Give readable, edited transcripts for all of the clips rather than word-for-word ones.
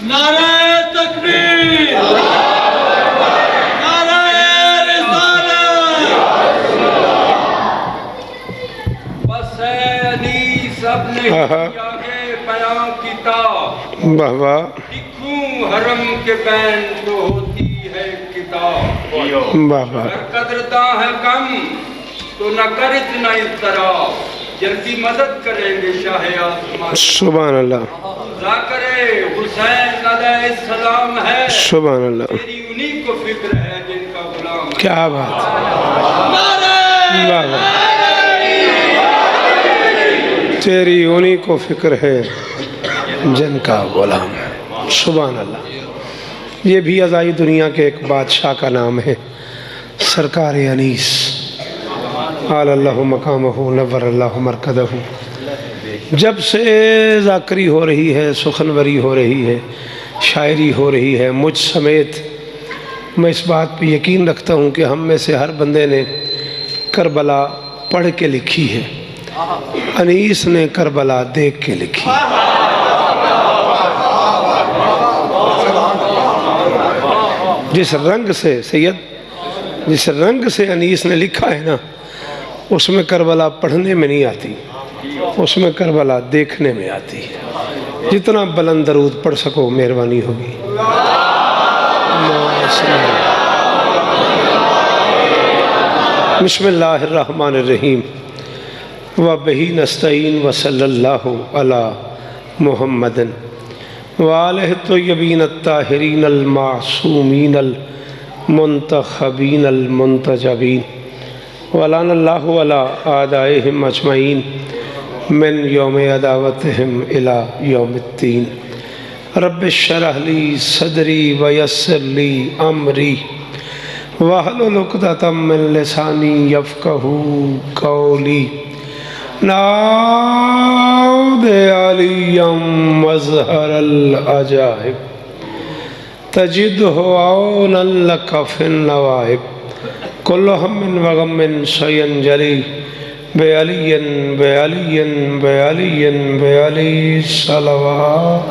नारे तकबीर, नारे रिसालत। बस अली सबने आगे बयां किताब, वाह वाह, लिखूं हरम के बैन तो होती है किताब। वाह वाह, अगर कदरता है कम तो न कर इतना इस्तराब, जल्दी मदद करेंगे शाहे आसमान। सुभान अल्लाह, जाकरे हुसैन अलैहिस्सलाम है, सुभान अल्लाह, तेरी उन्हीं को फिक्र है जिनका गुलाम है। क्या बात, वाह वाह, तेरी उन्हीं को फिक्र है जिनका गुलाम है। सुभान अल्लाह। ये भी अज़ाई दुनिया के एक बादशाह का नाम है, सरकार अनीस अल्लाहु मकामहु नव्वरल्लाहु मरकदहु। जब से ज़ाकरी हो रही है, सुखनवरी हो रही है, शायरी हो रही है, मुझ समेत, मैं इस बात पे यकीन रखता हूँ कि हम में से हर बंदे ने करबला पढ़ के लिखी है, अनीस ने करबला देख के लिखी। जिस रंग से सैयद, जिस रंग से अनीस ने लिखा है ना, उसमें करबला पढ़ने में नहीं आती, उसमें करबला देखने में आती है। जितना बुलंद दरूद पढ़ सको मेहरबानी होगी। बिस्मिल्लाहिर्रहमानिर्रहीम व बिही नस्तईन व सल्लल्लाहु अला मुहम्मदिन व आलिहि तय्यबीन अत्ताहिरीन अल मासूमीन अल मुंतखबीन अल मुंतजबीन वलानल्लाहु अला आदाइहिम अजमईन मिन यौम अदावतिहिम इला यौमिद्दीन। रब्बिश शरह ली सदरी व यस्सिर ली अमरी वहलुल उक़दतम मिन लिसानी यफ़क़हू क़ौली। नाऊद अलियम मज़हरल अजाइब तजिदहु औनन लक फ़िन नवाइब कुल्लु हम्मिन व गम्मिन सयंजली बेअलियन बेअलियन बेअलियन बेअली सलवात।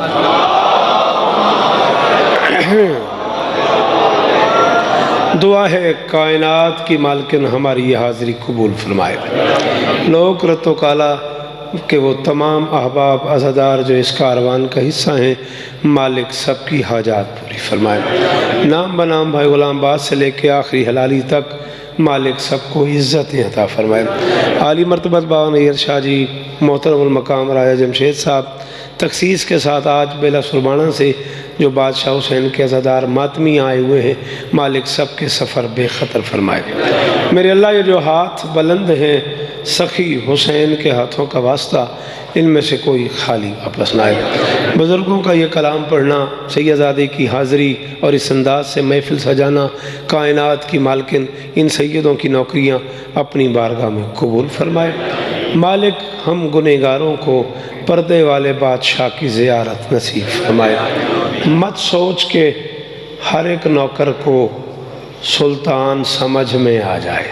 दुआ है कायनात की मालकिन हमारी ये हाज़िरी कबूल फरमाए। लोग रत्तो काला के वो तमाम अहबाब अज़ादार जो इस कारवान का हिस्सा हैं, मालिक सबकी हाजात पूरी फरमाए। नाम बनाम भाई गुलाम बाद से लेके आखिरी हलाली तक मालिक सबको इज़्ज़तें अता फरमाए। आली मरतबत बाबा नैयर शाह जी मोहतरमुल मकाम राजा जमशेद साहब तखसीस के साथ आज बेला सुरबाना से जो बादशाह हुसैन के अज़ादार मातमी आए हुए हैं, मालिक सबके सफ़र बेखतर फरमाए। मेरे अल्लाह ये जो हाथ बुलंद हैं सखी हुसैन के हाथों का वास्ता, इनमें से कोई खाली वापस ना आए। बुज़ुर्गों का ये कलाम पढ़ना, सैयदादे की हाज़िरी और इस अंदाज से महफिल सजाना, कायनात की मालकिन इन सैयदों की नौकरियाँ अपनी बारगाह में कबूल फरमाए। मालिक हम गुनहगारों को पर्दे वाले बादशाह की ज़ियारत नसीब फरमाए। मत सोच के हर एक नौकर को सुल्तान समझ में आ जाए।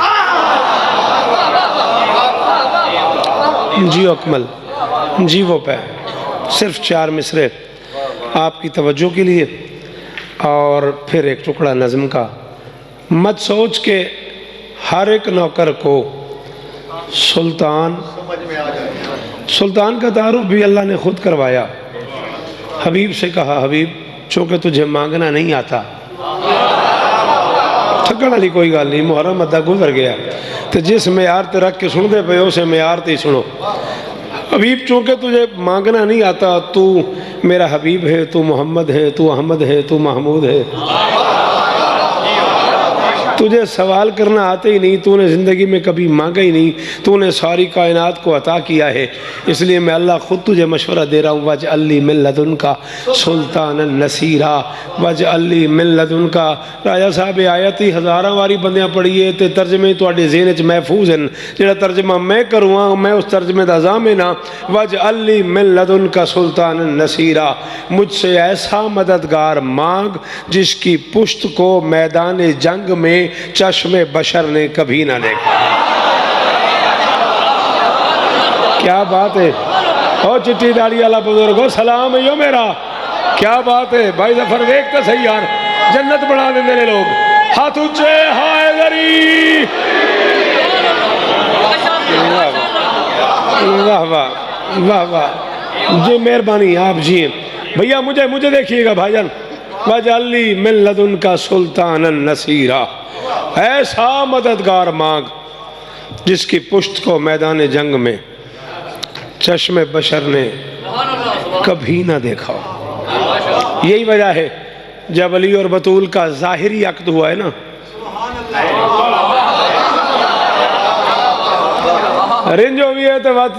जी अकमल जी वो पे सिर्फ 4 मिसरे आपकी तवज्जो के लिए और फिर एक टुकड़ा नज़्म का। मत सोच के हर एक नौकर को सुल्तान समझ में आ जाए। सुल्तान का तारुफ भी अल्लाह ने खुद करवाया। हबीब से कहा, हबीब चूँकि तुझे मांगना नहीं आता, थकन वाली कोई गल नहीं, मुहर्रम अद्धा गुजर गया तो जिस म्यार ते रख के सुनते पे उस म्यार ते ही सुनो। हबीब चूँकि तुझे मांगना नहीं आता, तू मेरा हबीब है, तू मोहम्मद है, तू अहमद है, तू महमूद है, तुझे सवाल करना आते ही नहीं, तूने ज़िंदगी में कभी मांगा ही नहीं, तूने सारी कायनात को अता किया है, इसलिए मैं अल्लाह ख़ुद तुझे मशवरा दे रहा हूँ। वज अली मिन लदुनका सुल्तान नसीरा, वज अली मिन लदुनका। राजा साहब आयत ही हज़ारा वारी बंदियाँ पढ़िए तो तर्जमे तुहाडे ज़हन च महफूज हैं। जिहड़ा तर्जमा मैं करूँगा मैं उस तर्जमे का ज़ामिन हाँ। वज अली मिन लदुनका सुल्तान नसीरा, मुझसे ऐसा मददगार मांग जिसकी पुश्त को मैदान जंग में चश्मे बशर ने कभी ना देखा। क्या बात है। और चिट्ठी दाढ़ी वाला बुजुर्ग, सलाम है यो मेरा, क्या बात है भाई जफर, देख तो सही यार, जन्नत बना दे मेरे लोग। हाथ ऊंचे, हैदरी। वाह वाह वाह वाह, जी मेहरबानी, आप जिए भैया। मुझे देखिएगा भाईजान। वजअली मिन लदुनका सुल्तानन नसीरा, ऐसा मददगार मांग जिसकी पुष्ट को मैदान जंग में चश्मे बशर ने कभी ना देखा। यही वजह है जब अली और बतूल का जाहिरी अक्द हुआ है ना, रेंजो भी है तो बात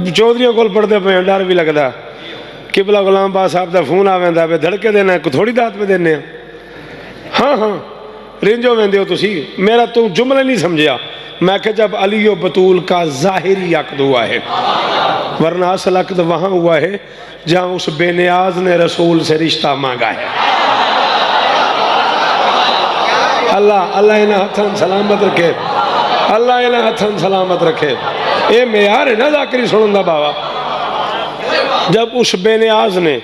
चौधरियों को पढ़ते पे डर भी लगता। किबला गुलाम बास साहब का फोन आवेंदा पे धड़के देना थोड़ी दात में देने। हाँ हाँ रेंजो वेंदे हो तुसी, मेरा तू जुमला नहीं समझिया। मैं कहा जब अली और बतूल का जाहिरी अक्द हुआ है, वरना असल अक्द वहां हुआ है जहां उस बेनियाज ने रसूल से रिश्ता मांगा है। अल्लाह अल्लाह इन्हें हथन सलामत रखे, अल्लाह इन्हें हथन सलामत रखे। ये मेयार है ना जाकरी सुनंदा बाबा। जब उस बेनियाज ने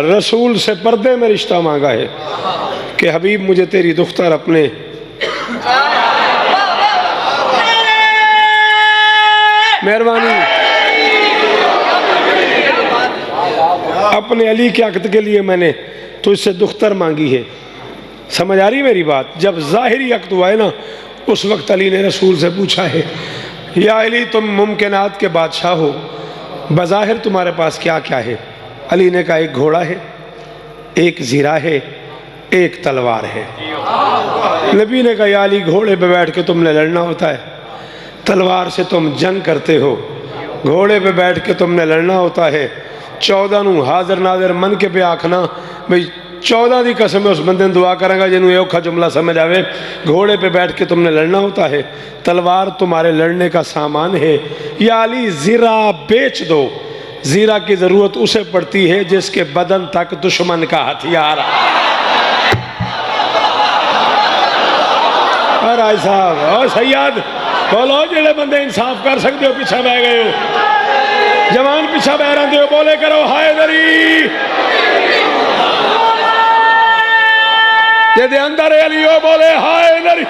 रसूल से पर्दे में रिश्ता मांगा है कि हबीब मुझे तेरी दुख्तर अपने मेहरबानी अपने अली के अक़द के लिए मैंने तो इससे दुख्तर मांगी है। समझ आ रही मेरी बात? जब ज़ाहिरी अक़द हुआ है ना, उस वक्त अली ने रसूल से पूछा है, या अली तुम मुमकिनात के बादशाह हो, बज़ाहिर तुम्हारे पास क्या क्या है? अली ने कहा एक घोड़ा है, एक ज़ीरा है, एक तलवार है। नबी ने कहा या अली घोड़े पे बैठ के तुमने लड़ना होता है, तलवार से तुम जंग करते हो, घोड़े पे बैठ के तुमने लड़ना होता है। 14 नू हाजिर नाजिर मन के पे आखना भाई 14 की कसम उस बंदे ने दुआ करांगा जिन्होंने ये औखा जुमला समझ आवे। घोड़े पे बैठ के तुमने लड़ना होता है, तलवार तुम्हारे लड़ने का सामान है। या अली ज़ीरा बेच दो, ज़ीरा की ज़रूरत उसे पड़ती है जिसके बदन तक दुश्मन का हथियार। राय साहब और सैयद बोलो, जेड़े बंदे इंसाफ कर सकते हो पीछे बह गए हो, जवान पीछे बह रहे हो, बोले करो हैदरी। जे अंदर अली हो बोले हैदरी।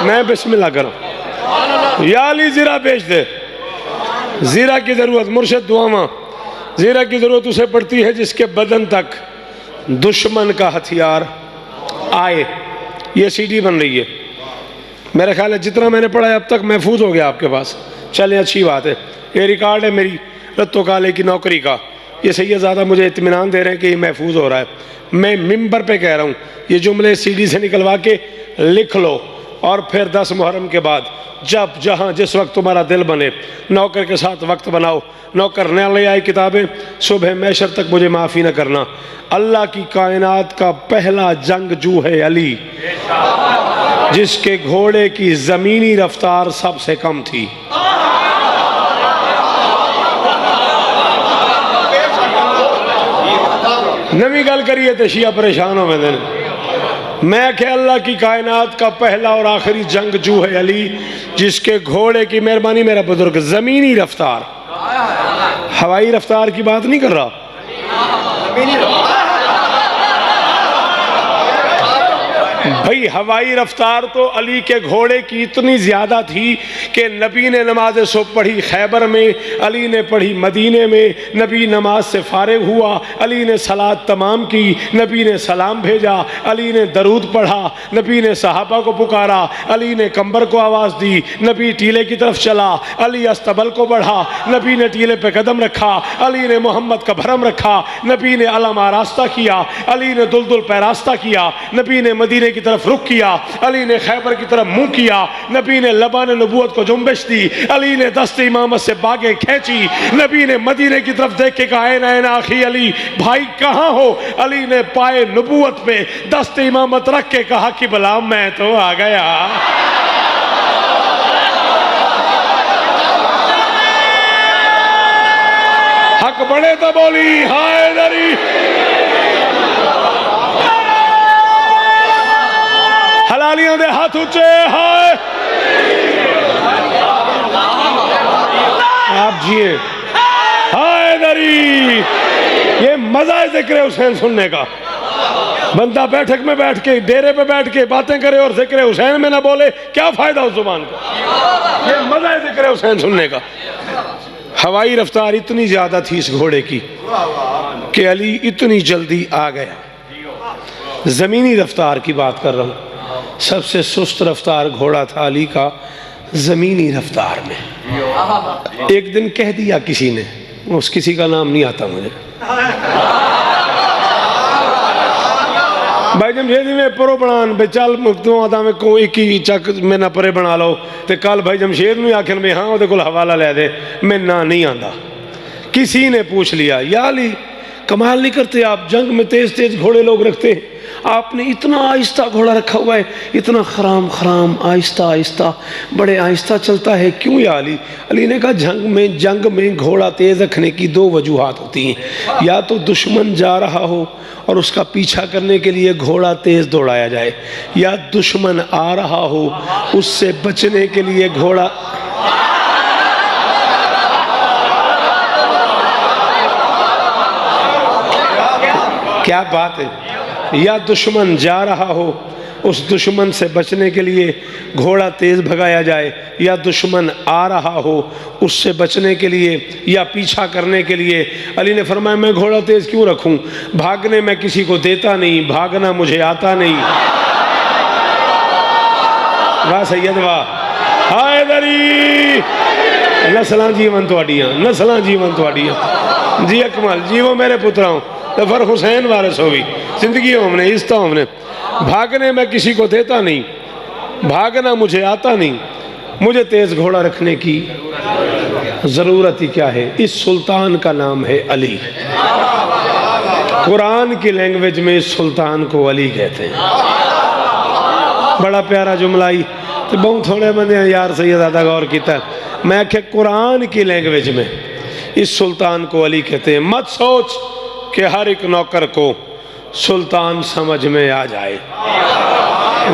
मैं बिस्मिल्लाह करूं। या अली ज़ीरा बेच दे, ज़ीरा की जरूरत मुर्शिद दुआमा, ज़ीरा की जरूरत उसे पड़ती है जिसके बदन तक दुश्मन का हथियार आए। ये सीडी बन रही है, मेरे ख्याल है जितना मैंने पढ़ा है अब तक महफूज हो गया आपके पास। चलें अच्छी बात है, ये रिकॉर्ड है मेरी रत्तो काले की नौकरी का। ये सही ज़्यादा मुझे इत्मीनान दे रहे हैं कि ये महफूज हो रहा है। मैं मिंबर पे कह रहा हूँ ये जुमले सीडी से निकलवा के लिख लो, और फिर 10 मुहर्रम के बाद जब जहाँ जिस वक्त तुम्हारा दिल बने नौकर के साथ वक्त बनाओ। नौकर न ले आए किताबें, सुबह मैशर तक मुझे माफ़ी न करना। अल्लाह की कायनात का पहला जंगजू है अली, जिसके घोड़े की ज़मीनी रफ्तार सबसे कम थी। नवी गल करिए तो शिया परेशान हो गए। मैं क्या अल्लाह की कायनात का पहला और आखिरी जंगजू है अली, जिसके घोड़े की मेहरबानी मेरा बुजुर्ग ज़मीनी रफ्तार, हवाई रफ्तार की बात नहीं कर रहा, भाई हवाई रफ्तार तो अली के घोड़े की इतनी ज़्यादा थी कि नबी ने नमाज सुबह पढ़ी खैबर में, अली ने पढ़ी मदीने में। नबी नमाज से फारिग हुआ, अली ने सलात तमाम की, नबी ने सलाम भेजा, अली ने दरूद पढ़ा, नबी ने सहाबा को पुकारा, अली ने कंबर को आवाज़ दी, नबी टीले की तरफ चला, अली अस्तबल को बढ़ा, नबी ने टीले पे कदम रखा, अली ने मोहम्मद का भरम रखा, नबी ने अलम आरास्ता किया, अली ने दुलदुल पैरास्ता किया, नबी ने मदीने की तरफ रुख किया, अली ने खैबर की तरफ मुंह किया, नबी ने लबान नबूवत को जुम्बिश दी, अली ने दस्त इमामत से बागें खींची, नबी ने मदीने की तरफ देख के कहा नैन आखी अली, भाई कहाँ हो? अली ने पाए नबूवत पे दस्त इमामत रख के कहा कि भला मैं तो आ गया। हक बड़े तो बोली हैदरी। हलालियों दे हाथ ऊंचे हाय। आप जिए हाय। हैदरी। ये मजा है जिक्र हुसैन सुनने का। बंदा बैठक में बैठ के, डेरे पे बैठ के बातें करे और जिक्र हुसैन में ना बोले, क्या फायदा उस जुबान का। ये मजा है जिक्र हुसैन सुनने का। हवाई रफ्तार इतनी ज्यादा थी इस घोड़े की कि अली इतनी जल्दी आ गया। जमीनी रफ्तार की बात कर रहा हूं, सबसे सुस्त रफ्तार घोड़ा था अली का जमीनी रफ्तार में। एक दिन कह दिया किसी ने, उस किसी का नाम नहीं आता मुझे, भाई जमशेद में परो बनान बे चल तू आता में को एक ही चक में ना परे बना लो। तो कल भाई जमशेद में आखिर में हाँ वो हवाला ले दे, मैं ना नहीं आंदा। किसी ने पूछ लिया, या अली कमाल नहीं करते आप, जंग में तेज तेज घोड़े लोग रखते हैं, आपने इतना आहिस्ता घोड़ा रखा हुआ है, इतना खराम खराम आहिस्ता आहिस्ता, बड़े आहिस्ता चलता है क्यों या अली। अली ने कहा जंग में घोड़ा तेज रखने की दो वजूहात होती हैं, या तो दुश्मन जा रहा हो और उसका पीछा करने के लिए घोड़ा तेज दौड़ाया जाए, या दुश्मन आ रहा हो उससे बचने के लिए घोड़ा। क्या बात है, या दुश्मन जा रहा हो उस दुश्मन से बचने के लिए घोड़ा तेज भगाया जाए, या दुश्मन आ रहा हो उससे बचने के लिए या पीछा करने के लिए। अली ने फरमाया मैं घोड़ा तेज क्यों रखूं, भागने में किसी को देता नहीं, भागना मुझे आता नहीं। वाह सैयद वाह, हैदरी नस्लां जीवन तुहाडियां, नस्लां जीवन तुहाडियां। जी अकमल जीवो मेरे पुत्राओं, तो फिर हुसैन वारिस होगी जिंदगी हमने इस्ता हमने। भागने में किसी को देता नहीं, भागना मुझे आता नहीं, मुझे तेज घोड़ा रखने की जरूरत ही क्या है। इस सुल्तान का नाम है अली। कुरान की लैंग्वेज में इस सुल्तान को अली कहते हैं। बड़ा प्यारा जुमला ही तो बहुत थोड़े बंदे यार सैयद गौर किया। मैं आखे कुरान की लैंग्वेज में इस सुल्तान को अली कहते हैं। मत सोच कि हर एक नौकर को सुल्तान समझ में आ जाए,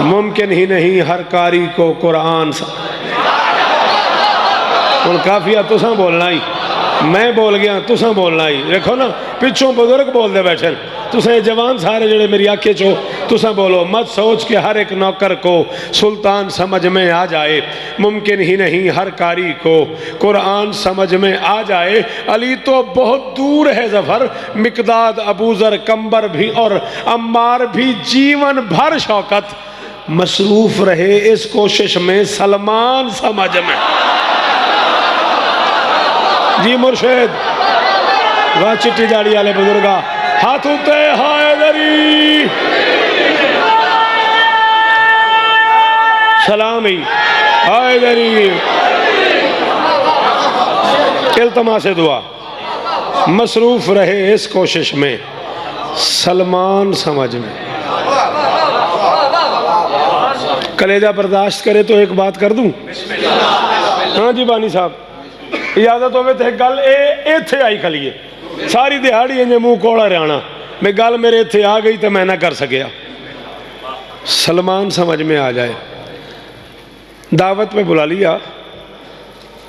मुमकिन ही नहीं हर कारी को कुरान। और काफिया तुसा बोलना ही, मैं बोल गया तुसा बोलना ही। देखो ना पिछों बुजुर्ग बोलते बैठे, तुसा जवान सारे जेड़े मेरी आंखें चो तुसा बोलो। मत सोच के हर एक नौकर को सुल्तान समझ में आ जाए, मुमकिन ही नहीं हर कारी को कुरान समझ में आ जाए। अली तो बहुत दूर है जफर, मिकदाद अबूजर कंबर भी और अम्मार भी जीवन भर शौकत मसरूफ रहे इस कोशिश में सलमान समझ में। जी मुर्शिद वाह चिट्टी दाढ़ी वाले बुजुर्गा हाथ उठे हैदरी सलामी हैदरी इल्तमा से दुआ मसरूफ रहे इस कोशिश में सलमान समझ में। कलेजा बर्दाश्त करे तो एक बात कर दूं। हाँ जी बानी साहब इजाजत होवे तो गल इत्थे आई खलीए, सारी दिहाड़ी इंजे मुंह कोड़ा रहना, मैं गल मेरे इत्थे आ गई तो मैं ना कर सकिया। सलमान समझ में आ जाए, दावत में बुला लिया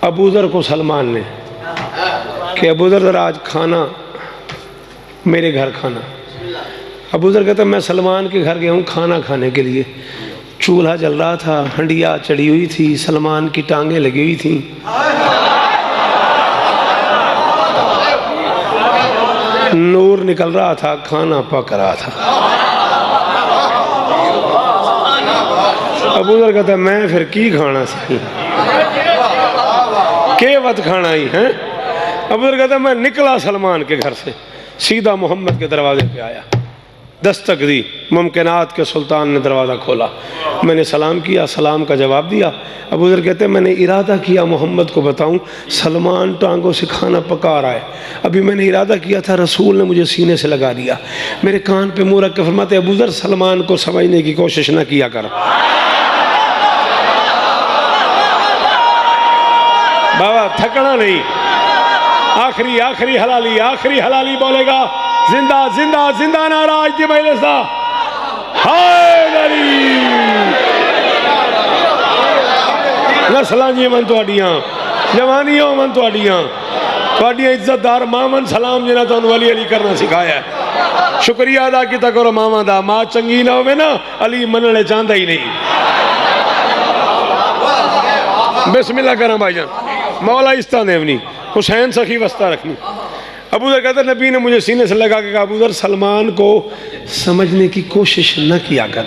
अबूजर को सलमान ने कि अबूजर जरा आज खाना मेरे घर खाना। अबूजर कहता मैं सलमान के घर गया हूँ खाना खाने के लिए। चूल्हा जल रहा था, हंडिया चढ़ी हुई थी, सलमान की टांगें लगी हुई थी। नूर निकल रहा था, खाना पक रहा था। अबूजर कहता मैं फिर की खाना सी के वत खाना ही है। अबूजर कहता मैं निकला सलमान के घर से, सीधा मोहम्मद के दरवाजे पे आया, दस्तक दी, मुमकिनात के सुल्तान ने दरवाज़ा खोला, मैंने सलाम किया, सलाम का जवाब दिया। अबूजर कहते मैंने इरादा किया मोहम्मद को बताऊं सलमान टांगों से खाना पका रहा है। अभी मैंने इरादा किया था, रसूल ने मुझे सीने से लगा दिया। मेरे कान पे मुंह रख के फरमाते अबूजर सलमान को समझने की कोशिश ना किया कर। बाबा थकना नहीं, आखिरी आखिरी हलाली बोलेगा, जिंदा जिंदा जिंदा नाराज दी मजलिस दा हैदरी नस्लां जीवन तुहाडियां, जवानियां होवन तुहाडियां, थोड़ी इज्जतदार मावन सलाम जिन्हें तो वली अली करना सिखाया है। शुक्रिया अदा किया करो मावा दा, मां चंगी ना हो ना अली मनने चाहता ही नहीं। बिस्मिल्लाह करा भाईजान, मौला इस्ता देवनी, हुसैन सखी वस्ता रखनी। अबू दर कहते नबी ने मुझे सीने से लगा के कहा, अबू दर सलमान को समझने की कोशिश न किया कर।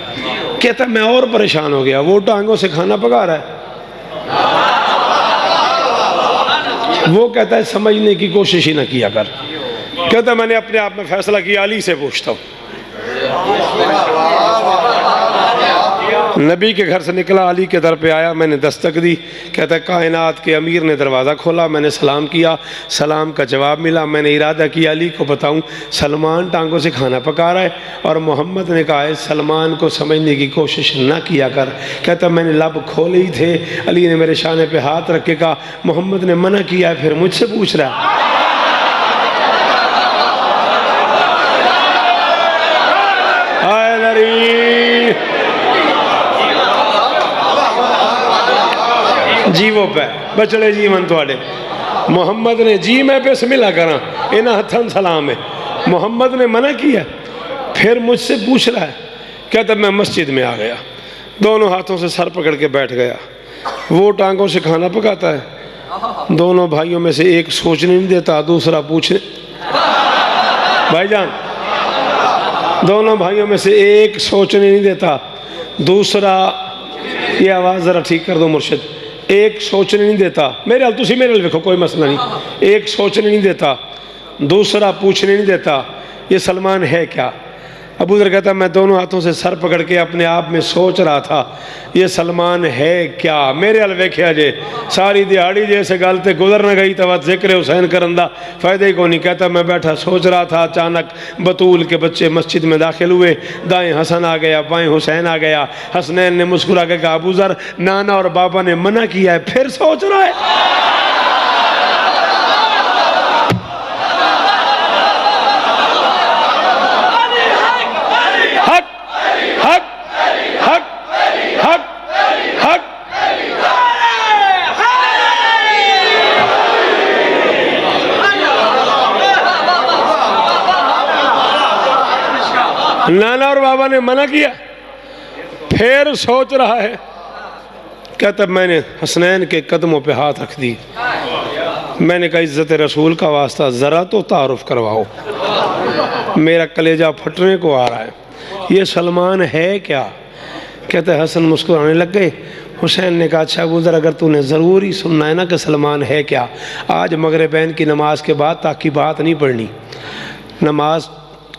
कहता मैं और परेशान हो गया, वो टांगों से खाना पका रहा है, वो कहता है समझने की कोशिश ही न किया कर। कहता मैंने अपने आप में फैसला किया, अली से पूछता हूँ। नबी के घर से निकला, अली के दर पे आया, मैंने दस्तक दी। कहता है कायनात के अमीर ने दरवाज़ा खोला, मैंने सलाम किया, सलाम का जवाब मिला। मैंने इरादा किया अली को बताऊं सलमान टांगों से खाना पका रहा है, और मोहम्मद ने कहा है सलमान को समझने की कोशिश ना किया कर। कहता मैंने लब खोले ही थे, अली ने मेरे शाने पे हाथ रख के कहा मोहम्मद ने मना किया है, फिर मुझसे पूछ रहा है। जीवो पे बचड़े जीवन थोड़े मोहम्मद ने जी मैं बिस्मिल्लाह करा, इन्हें हथन सलाम है। मोहम्मद ने मना किया, फिर मुझसे पूछ रहा है। कहता मैं मस्जिद में आ गया, दोनों हाथों से सर पकड़ के बैठ गया। वो टांगों से खाना पकाता है, दोनों भाइयों में से एक सोचने नहीं देता, दूसरा पूछने। भाईजान, दोनों भाइयों में से एक सोचने नहीं देता, दूसरा, ये आवाज़ ज़रा ठीक कर दो मुर्शिद, एक सोचने नहीं देता। मेरे हाल तुसी मेरे देखो कोई मसला नहीं, एक सोचने नहीं देता, दूसरा पूछने नहीं देता, ये सलमान है क्या। अबू दर कहता मैं दोनों हाथों से सर पकड़ के अपने आप में सोच रहा था ये सलमान है क्या। मेरे हाल वेख्या जे सारी दिहाड़ी जैसे गल ते गुजर न गई तो जिक्र हुसैन करन दा फायदा ही को नहीं। कहता मैं बैठा सोच रहा था, अचानक बतूल के बच्चे मस्जिद में दाखिल हुए, दाएं हसन आ गया, बाएं हुसैन आ गया। हसनैन ने मुस्कुरा के कहा अबू दर नाना और बाबा ने मना किया है, फिर सोच रहा है। नाना और बाबा ने मना किया, फिर सोच रहा है। कहता मैंने हसनैन के कदमों पे हाथ रख दी, मैंने कहा इज्जत रसूल का वास्ता ज़रा तो तारुफ करवाओ, मेरा कलेजा फटने को आ रहा है, ये सलमान है क्या। कहते हसन मुस्कुराने लग गए। हुसैन ने कहा अच्छा अबू दर अगर तूने ज़रूर ही सुनना है ना कि सलमान है क्या, आज मगरिबैन की नमाज के बाद ताकि बात नहीं पढ़नी, नमाज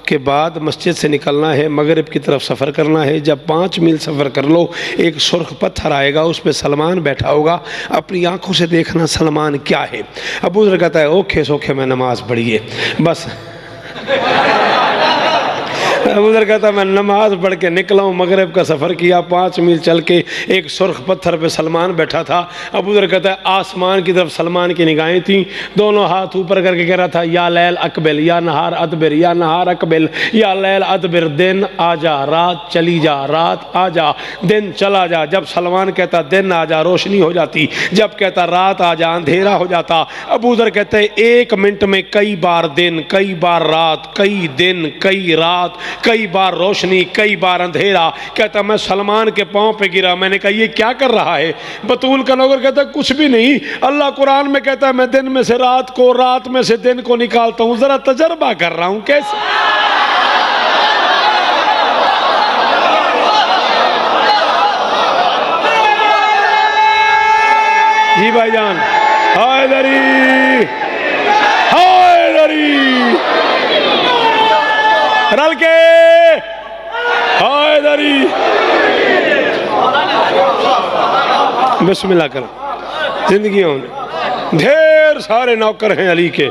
के बाद मस्जिद से निकलना है, मगरिब की तरफ सफ़र करना है। जब 5 मील सफ़र कर लो, एक सुर्ख पत्थर आएगा, उस पर सलमान बैठा होगा, अपनी आंखों से देखना सलमान क्या है। अबू दर कहता है ओखे सोखे में नमाज पढ़िए बस। अबू दर कहता मैं नमाज पढ़ के निकला हूँ, मगरिब का सफ़र किया, 5 मील चल के एक सुर्ख पत्थर पे सलमान बैठा था। अबू दर कहता है आसमान की तरफ सलमान की निगाहें थीं, दोनों हाथ ऊपर करके कह रहा था या लैल अकबिल या नहार अदबिर या नहार अकबिल या लैल अदबिर, दिन आ जा रात चली जा, रात आ जा दिन चला जा। जब सलमान कहता दिन आ जा रोशनी हो जाती, जब कहता रात आ जा अंधेरा हो जाता। अबू दर कहते हैं 1 मिनट में कई बार दिन, कई बार रात, कई दिन, कई रात, कई बार रोशनी, कई बार अंधेरा। कहता मैं सलमान के पांव पे गिरा, मैंने कहा ये क्या कर रहा है। बतूल का नौकर कहता कुछ भी नहीं, अल्लाह कुरान में कहता है मैं दिन में से रात को, रात में से दिन को निकालता हूं, जरा तजर्बा कर रहा हूं कैसे। जी भाईजान, हैदरी हैदरी रल के हैदरी बिस्मिल्लाह कर। जिंदगियों में ढेर सारे नौकर हैं अली के,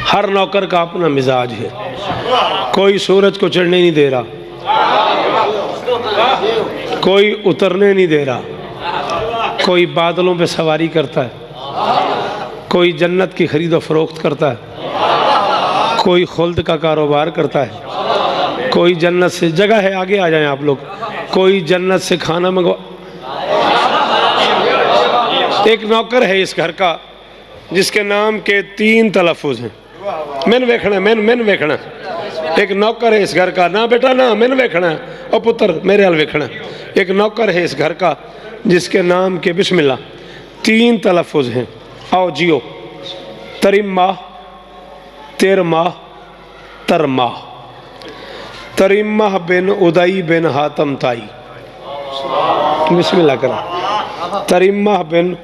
हर नौकर का अपना मिजाज है। कोई सूरज को चढ़ने नहीं दे रहा, कोई उतरने नहीं दे रहा, कोई बादलों पे सवारी करता है, कोई जन्नत की खरीदो फरोख्त करता है, कोई खुल्द का कारोबार करता है, कोई जन्नत से, जगह है आगे आ जाएं आप लोग, कोई जन्नत से खाना मंगवा। एक नौकर है इस घर का जिसके नाम के 3 तलफ़ुज़ हैं। मैंने वेखना, मैंने वेखना। एक नौकर है इस घर का, ना बेटा ना, मैंने वेखना है। और पुत्र मेरे हाल वेखना। एक नौकर है इस घर का जिसके नाम के बिस्मिल्लाह 3 तलफ़ुज़ हैं। आओ जियो। तरिम्मा, तिरमा, तरमा। तरिम्मा बिन उदई बिन हातम ताई। बिस्मिल्लाह करा। तरिम्मा बिन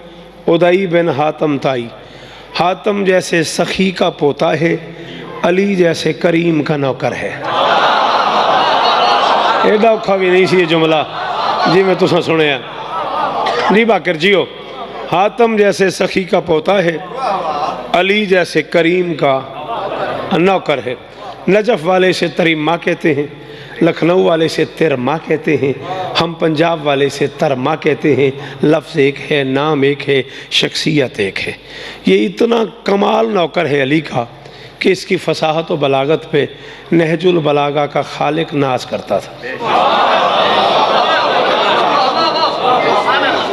उदई बिन हातम ताई। हातम जैसे सखी का पोता है, अली जैसे करीम का नौकर है। एडा औखा भी नहीं सी ये जुमला जी मैं तुसा सुने जी बाकर जियो। हातम जैसे सखी का पोता है, अली जैसे करीम का नौकर है। नजफ़ वाले से तरीमा कहते हैं, लखनऊ वाले से तिरमा कहते हैं, हम पंजाब वाले से तरमा कहते हैं। लफ्ज़ एक है, नाम एक है, शख्सियत एक है। ये इतना कमाल नौकर है अली का कि इसकी फसाहत व बलागत पे नहजुल बलागा का खालिक नाज करता था।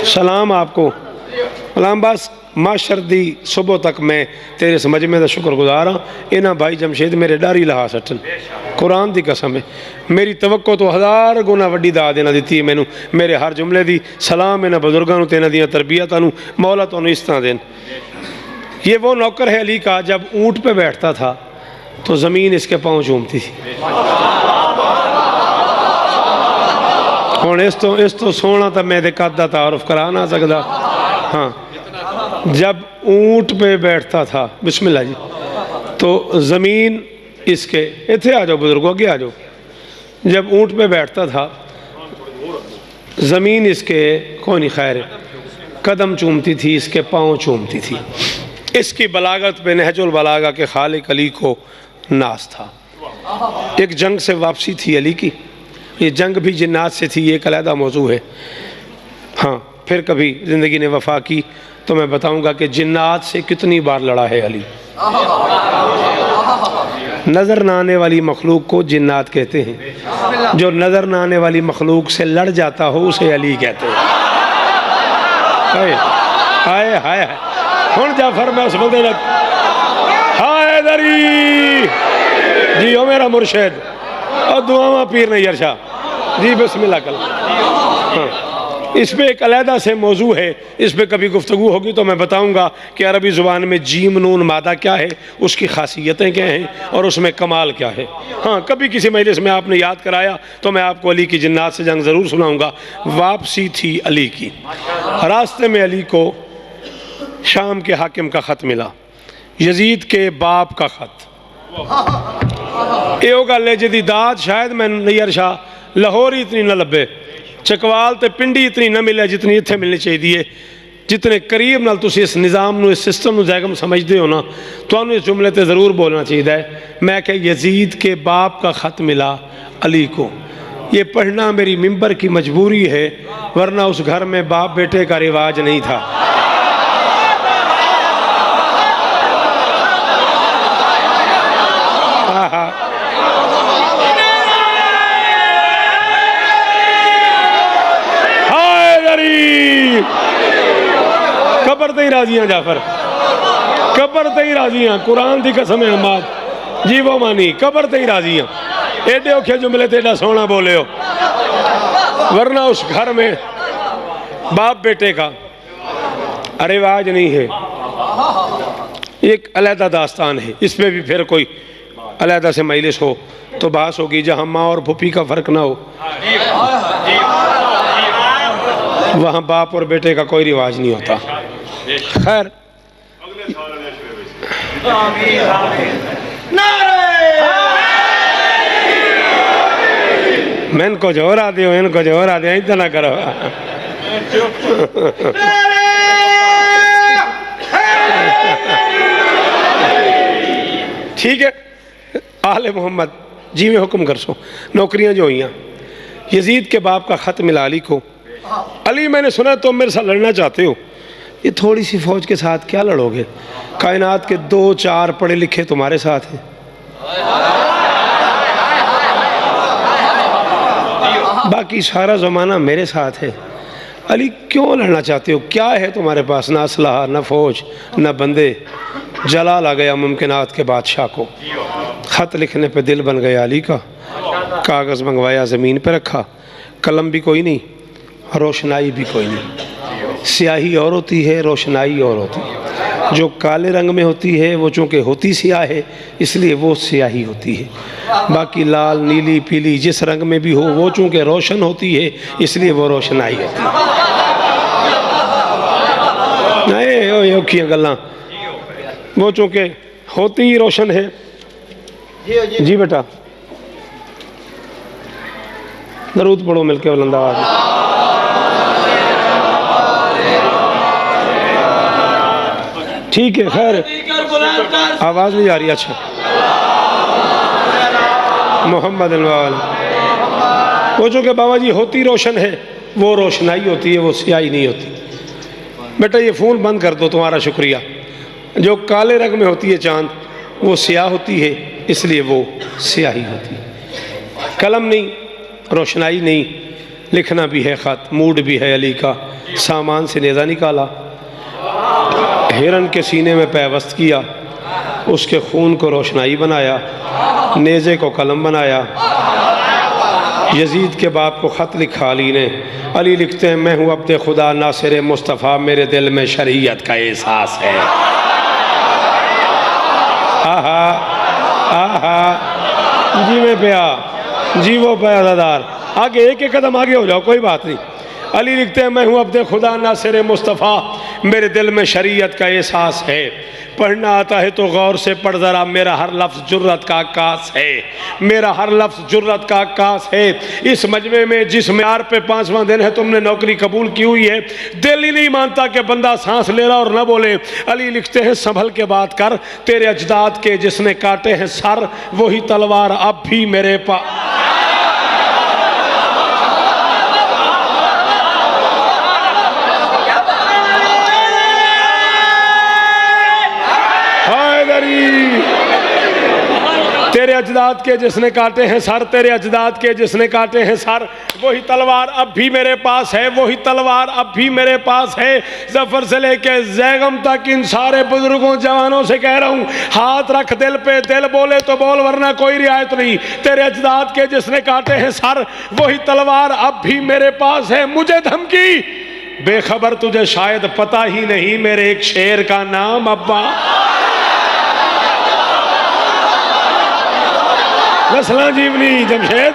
सलाम आपको। सलाम बस माशरदी सुबह तक मैं तेरे समझ में तो शुक्रगुजार हाँ। इन्ह भाई जमशेद मेरे डर ही लहा सटन, कुरान की कसम है। मेरी तवक्को तो 1000 गुना वड्डी दाद इन्हें दी है मैनू, मेरे हर जुमले दी। सलाम इन्होंने बुजुर्गों ते इन्हां दियां तरबियतां मौला तुहानू इस तरह देन। ये वो नौकर है अली का, जब ऊँट पे बैठता था तो ज़मीन इसके पाँव चूमती थी। हुण इस तो सोना तो मैं कद का तारुफ करा ना सकता। हाँ, जब ऊँट पे बैठता था, बिस्मिल्लाह जी, तो ज़मीन इसके, इत्थे आ जाओ बुजुर्गों, आगे आ जाओ। जब ऊँट पे बैठता था ज़मीन इसके कोई नहीं, खैर कदम चूमती थी, इसके पाँव चूमती थी। इसकी बलागत पे नहजुल बलागा के खालिक अली को नाज था। एक जंग से वापसी थी अली की, ये जंग भी जिन्नात से थी, ये एक अलहदा मौजू है। हाँ, फिर कभी ज़िंदगी ने वफा की तो मैं बताऊंगा कि जिन्नात से कितनी बार लड़ा है अली। नज़र न आने वाली मखलूक को जिन्नात कहते हैं, जो नज़र न आने वाली मखलूक से लड़ जाता हो उसे अली कहते हैं। हाय हाय हुण जाफर मैं उस बंदे ने हाय दरी जी ओ मेरा मुर्शद और दुआवा पीर नैयर शाह जी बिस्मिल्लाह कल। हाँ, इस पर एक अलहदा से मौजू है, इस पर कभी गुफ्तगू होगी तो मैं बताऊंगा कि अरबी ज़ुबान में जीम नून मादा क्या है, उसकी खासियतें क्या हैं और उसमें कमाल क्या है। हाँ, कभी किसी मजलिस में आपने याद कराया तो मैं आपको अली की जिन्नात से जंग ज़रूर सुनाऊंगा। वापसी थी अली की, रास्ते में अली को शाम के हाकिम का ख़त मिला, यजीद के बाप का ख़त। यो गल है जिहदी दाद शायद मैं नैयर शाह लाहौर ही इतनी न लभे, चकवाल तो पिंडी इतनी न मिले जितनी इत्थे मिलनी चाहिए। जितने करीब नाल तुसी इस निज़ाम नू, इस सिस्टम नू जैगम समझते हो ना, तुहानू इस जुमले ते ज़रूर बोलना चाहिए। मैं क्या यजीद के बाप का ख़त मिला अली को, ये पढ़ना मेरी मिंबर की मजबूरी है, वरना उस घर में बाप बेटे का रिवाज नहीं था। कबर ते ही राजी हैं जाफर, कबर ते ही राजी हैं, कुरान की कसम है अहमद जी वो मानी, कबर ते ही राजी हैं। एडे औखे जुमले ते एडा सोना बोले हो, वरना उस घर में बाप बेटे का रिवाज नहीं है। एक अलहदा दास्तान है, इसमें भी फिर कोई अलहदा से मजलिस हो तो बहस होगी, जहाँ माँ और फूफी का फ़र्क ना हो, वहाँ बाप और बेटे का कोई रिवाज नहीं होता। खैर, मैं इनको जोर आ दियो, इनको जोर आ दिया, इतना ना करो। ठीक है, आले मोहम्मद जी में हुक्म कर सो, नौकरियां जो हुई, यजीद के बाप का ख़त मिला अली को। अली मैंने सुना तुम मेरे साथ लड़ना चाहते हो, ये थोड़ी सी फौज के साथ क्या लड़ोगे, कायनात के 2-4 पढ़े लिखे तुम्हारे साथ हैं। बाकी सारा ज़माना मेरे साथ है, अली क्यों लड़ना चाहते हो, क्या है तुम्हारे पास? ना असलहा, न फौज, न बंदे। जलाल आ गया मुमकिनात के बादशाह को। ख़त लिखने पे दिल बन गया अली का। कागज़ मंगवाया, ज़मीन पे रखा, कलम भी कोई नहीं, रोशनाई भी कोई नहीं। स्याही और होती है, रोशनाई और होती है। जो काले रंग में होती है वो चूँकि होती स्याह है इसलिए वो स्याही होती है। बाकी लाल, नीली, पीली जिस रंग में भी हो वो चूँकि रोशन होती है इसलिए वो रोशनाई होती है। नहीं औखियाँ गल्लां, वो चूँकि होती ही रोशन है। जी बेटा, दरूद पढ़ो मिलके बुलंदाबाद। ठीक है, खैर आवाज़ नहीं आ रही। अच्छा, मोहम्मद वो जो कि बाबा जी होती रोशन है वो रोशनाई होती है, वो स्याही नहीं होती। बेटा ये फ़ोन बंद कर दो, तुम्हारा शुक्रिया। जो काले रंग में होती है चांद वो स्याह होती है इसलिए वो स्याही होती है। कलम नहीं, रोशनाई नहीं, लिखना भी है ख़त, मूड भी है अली का। सामान से नेज़ा निकाला, हिरन के सीने में पैवस्त किया, उसके खून को रोशनाई बनाया, नेज़े को कलम बनाया। यजीद के बाप को ख़त लिखा अली ने। अली लिखते हैं, मैं हूँ अब्द खुदा नासिर मुस्तफ़ा, मेरे दिल में शरीयत का एहसास है। आहा आहा, जी में पिया, जी वो प्यादादार। आगे एक एक कदम आगे हो जाओ, कोई बात नहीं। अली लिखते हैं, मैं हूँ अब्द खुदा नासिर मुस्तफ़ा, मेरे दिल में शरीयत का एहसास है। पढ़ना आता है तो गौर से पढ़ ज़रा, मेरा हर लफ्ज़ जुर्रत का अक्कास है, मेरा हर लफ्ज़ जुर्रत का अक्कास है। इस मजमे में जिस म्यार पे 5वां दिन है तुमने नौकरी कबूल की हुई है, दिल ही नहीं मानता कि बंदा सांस ले रहा और न बोले। अली लिखते हैं, संभल के बात कर, तेरे अजदाद के जिसने काटे हैं सर, वही तलवार अब भी मेरे पास। तेरे अजदाद के जिसने काटे हैं सर, तेरे अजदाद के जिसने काटे हैं सर, वही तलवार अब भी मेरे पास है, वही तलवार अब भी मेरे पास है। जफर से लेके जैगम तक इन सारे बुजुर्गों जवानों से कह रहा हूँ, हाथ रख दिल पे, दिल बोले तो बोल वरना कोई रियायत नहीं। तेरे अजदाद के जिसने काटे हैं सर, वही तलवार अब भी मेरे पास है। मुझे धमकी बेखबर, तुझे शायद पता ही नहीं, मेरे एक शेर का नाम अब्बा। नस्लां जीवनी जमशेद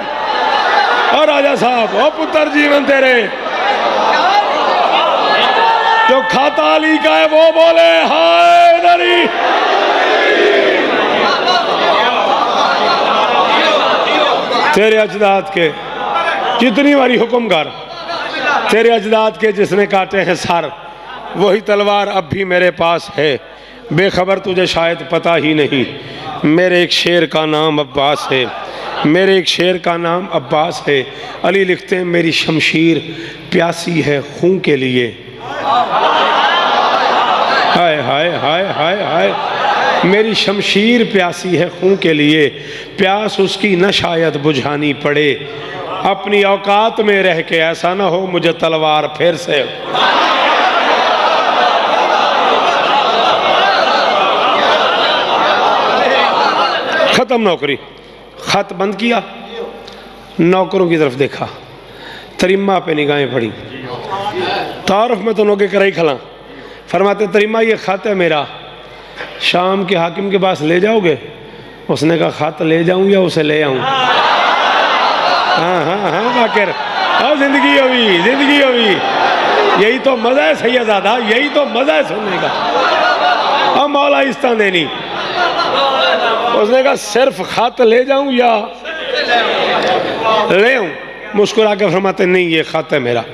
और राजा साहब, ओ पुत्र जीवन तेरे। जो खाता अली का है वो बोले हाय दरी। तेरे अजदाद के जितनी बारी हुक्म कर, तेरे अजदाद के जिसने काटे हैं सर, वही तलवार अब भी मेरे पास है। बेखबर, तुझे शायद पता ही नहीं, मेरे एक शेर का नाम अब्बास है, मेरे एक शेर का नाम अब्बास है। अली लिखते हैं, मेरी शमशीर प्यासी है खून के लिए। हाय हाय हाय हाय हाय, मेरी शमशीर प्यासी है खून के लिए, प्यास उसकी न शायद बुझानी पड़े। अपनी औकात में रह के ऐसा ना हो मुझे तलवार फिर से। ख़त्म नौकरी, ख़त बंद किया, नौकरों की तरफ देखा, तरीमा पे निगाहें पड़ी। तारुफ में तो नौके कराई खला। फरमाते, तरीमा ये ख़त है मेरा, शाम के हाकिम के पास ले जाओगे? उसने कहा, ख़त ले जाऊं या उसे ले आऊं? हाँ हाँ हाँ बाकर, और ज़िंदगी होगी, ज़िंदगी होगी। यही तो मज़ा है सैयदादा, यही तो मज़ा है सुनने का। अब मौला इस्ता देनी। उसने कहा, सिर्फ ख़त ले जाऊं या ले आऊं? मुस्कुरा के फरमाते, नहीं ये ख़त है मेरा,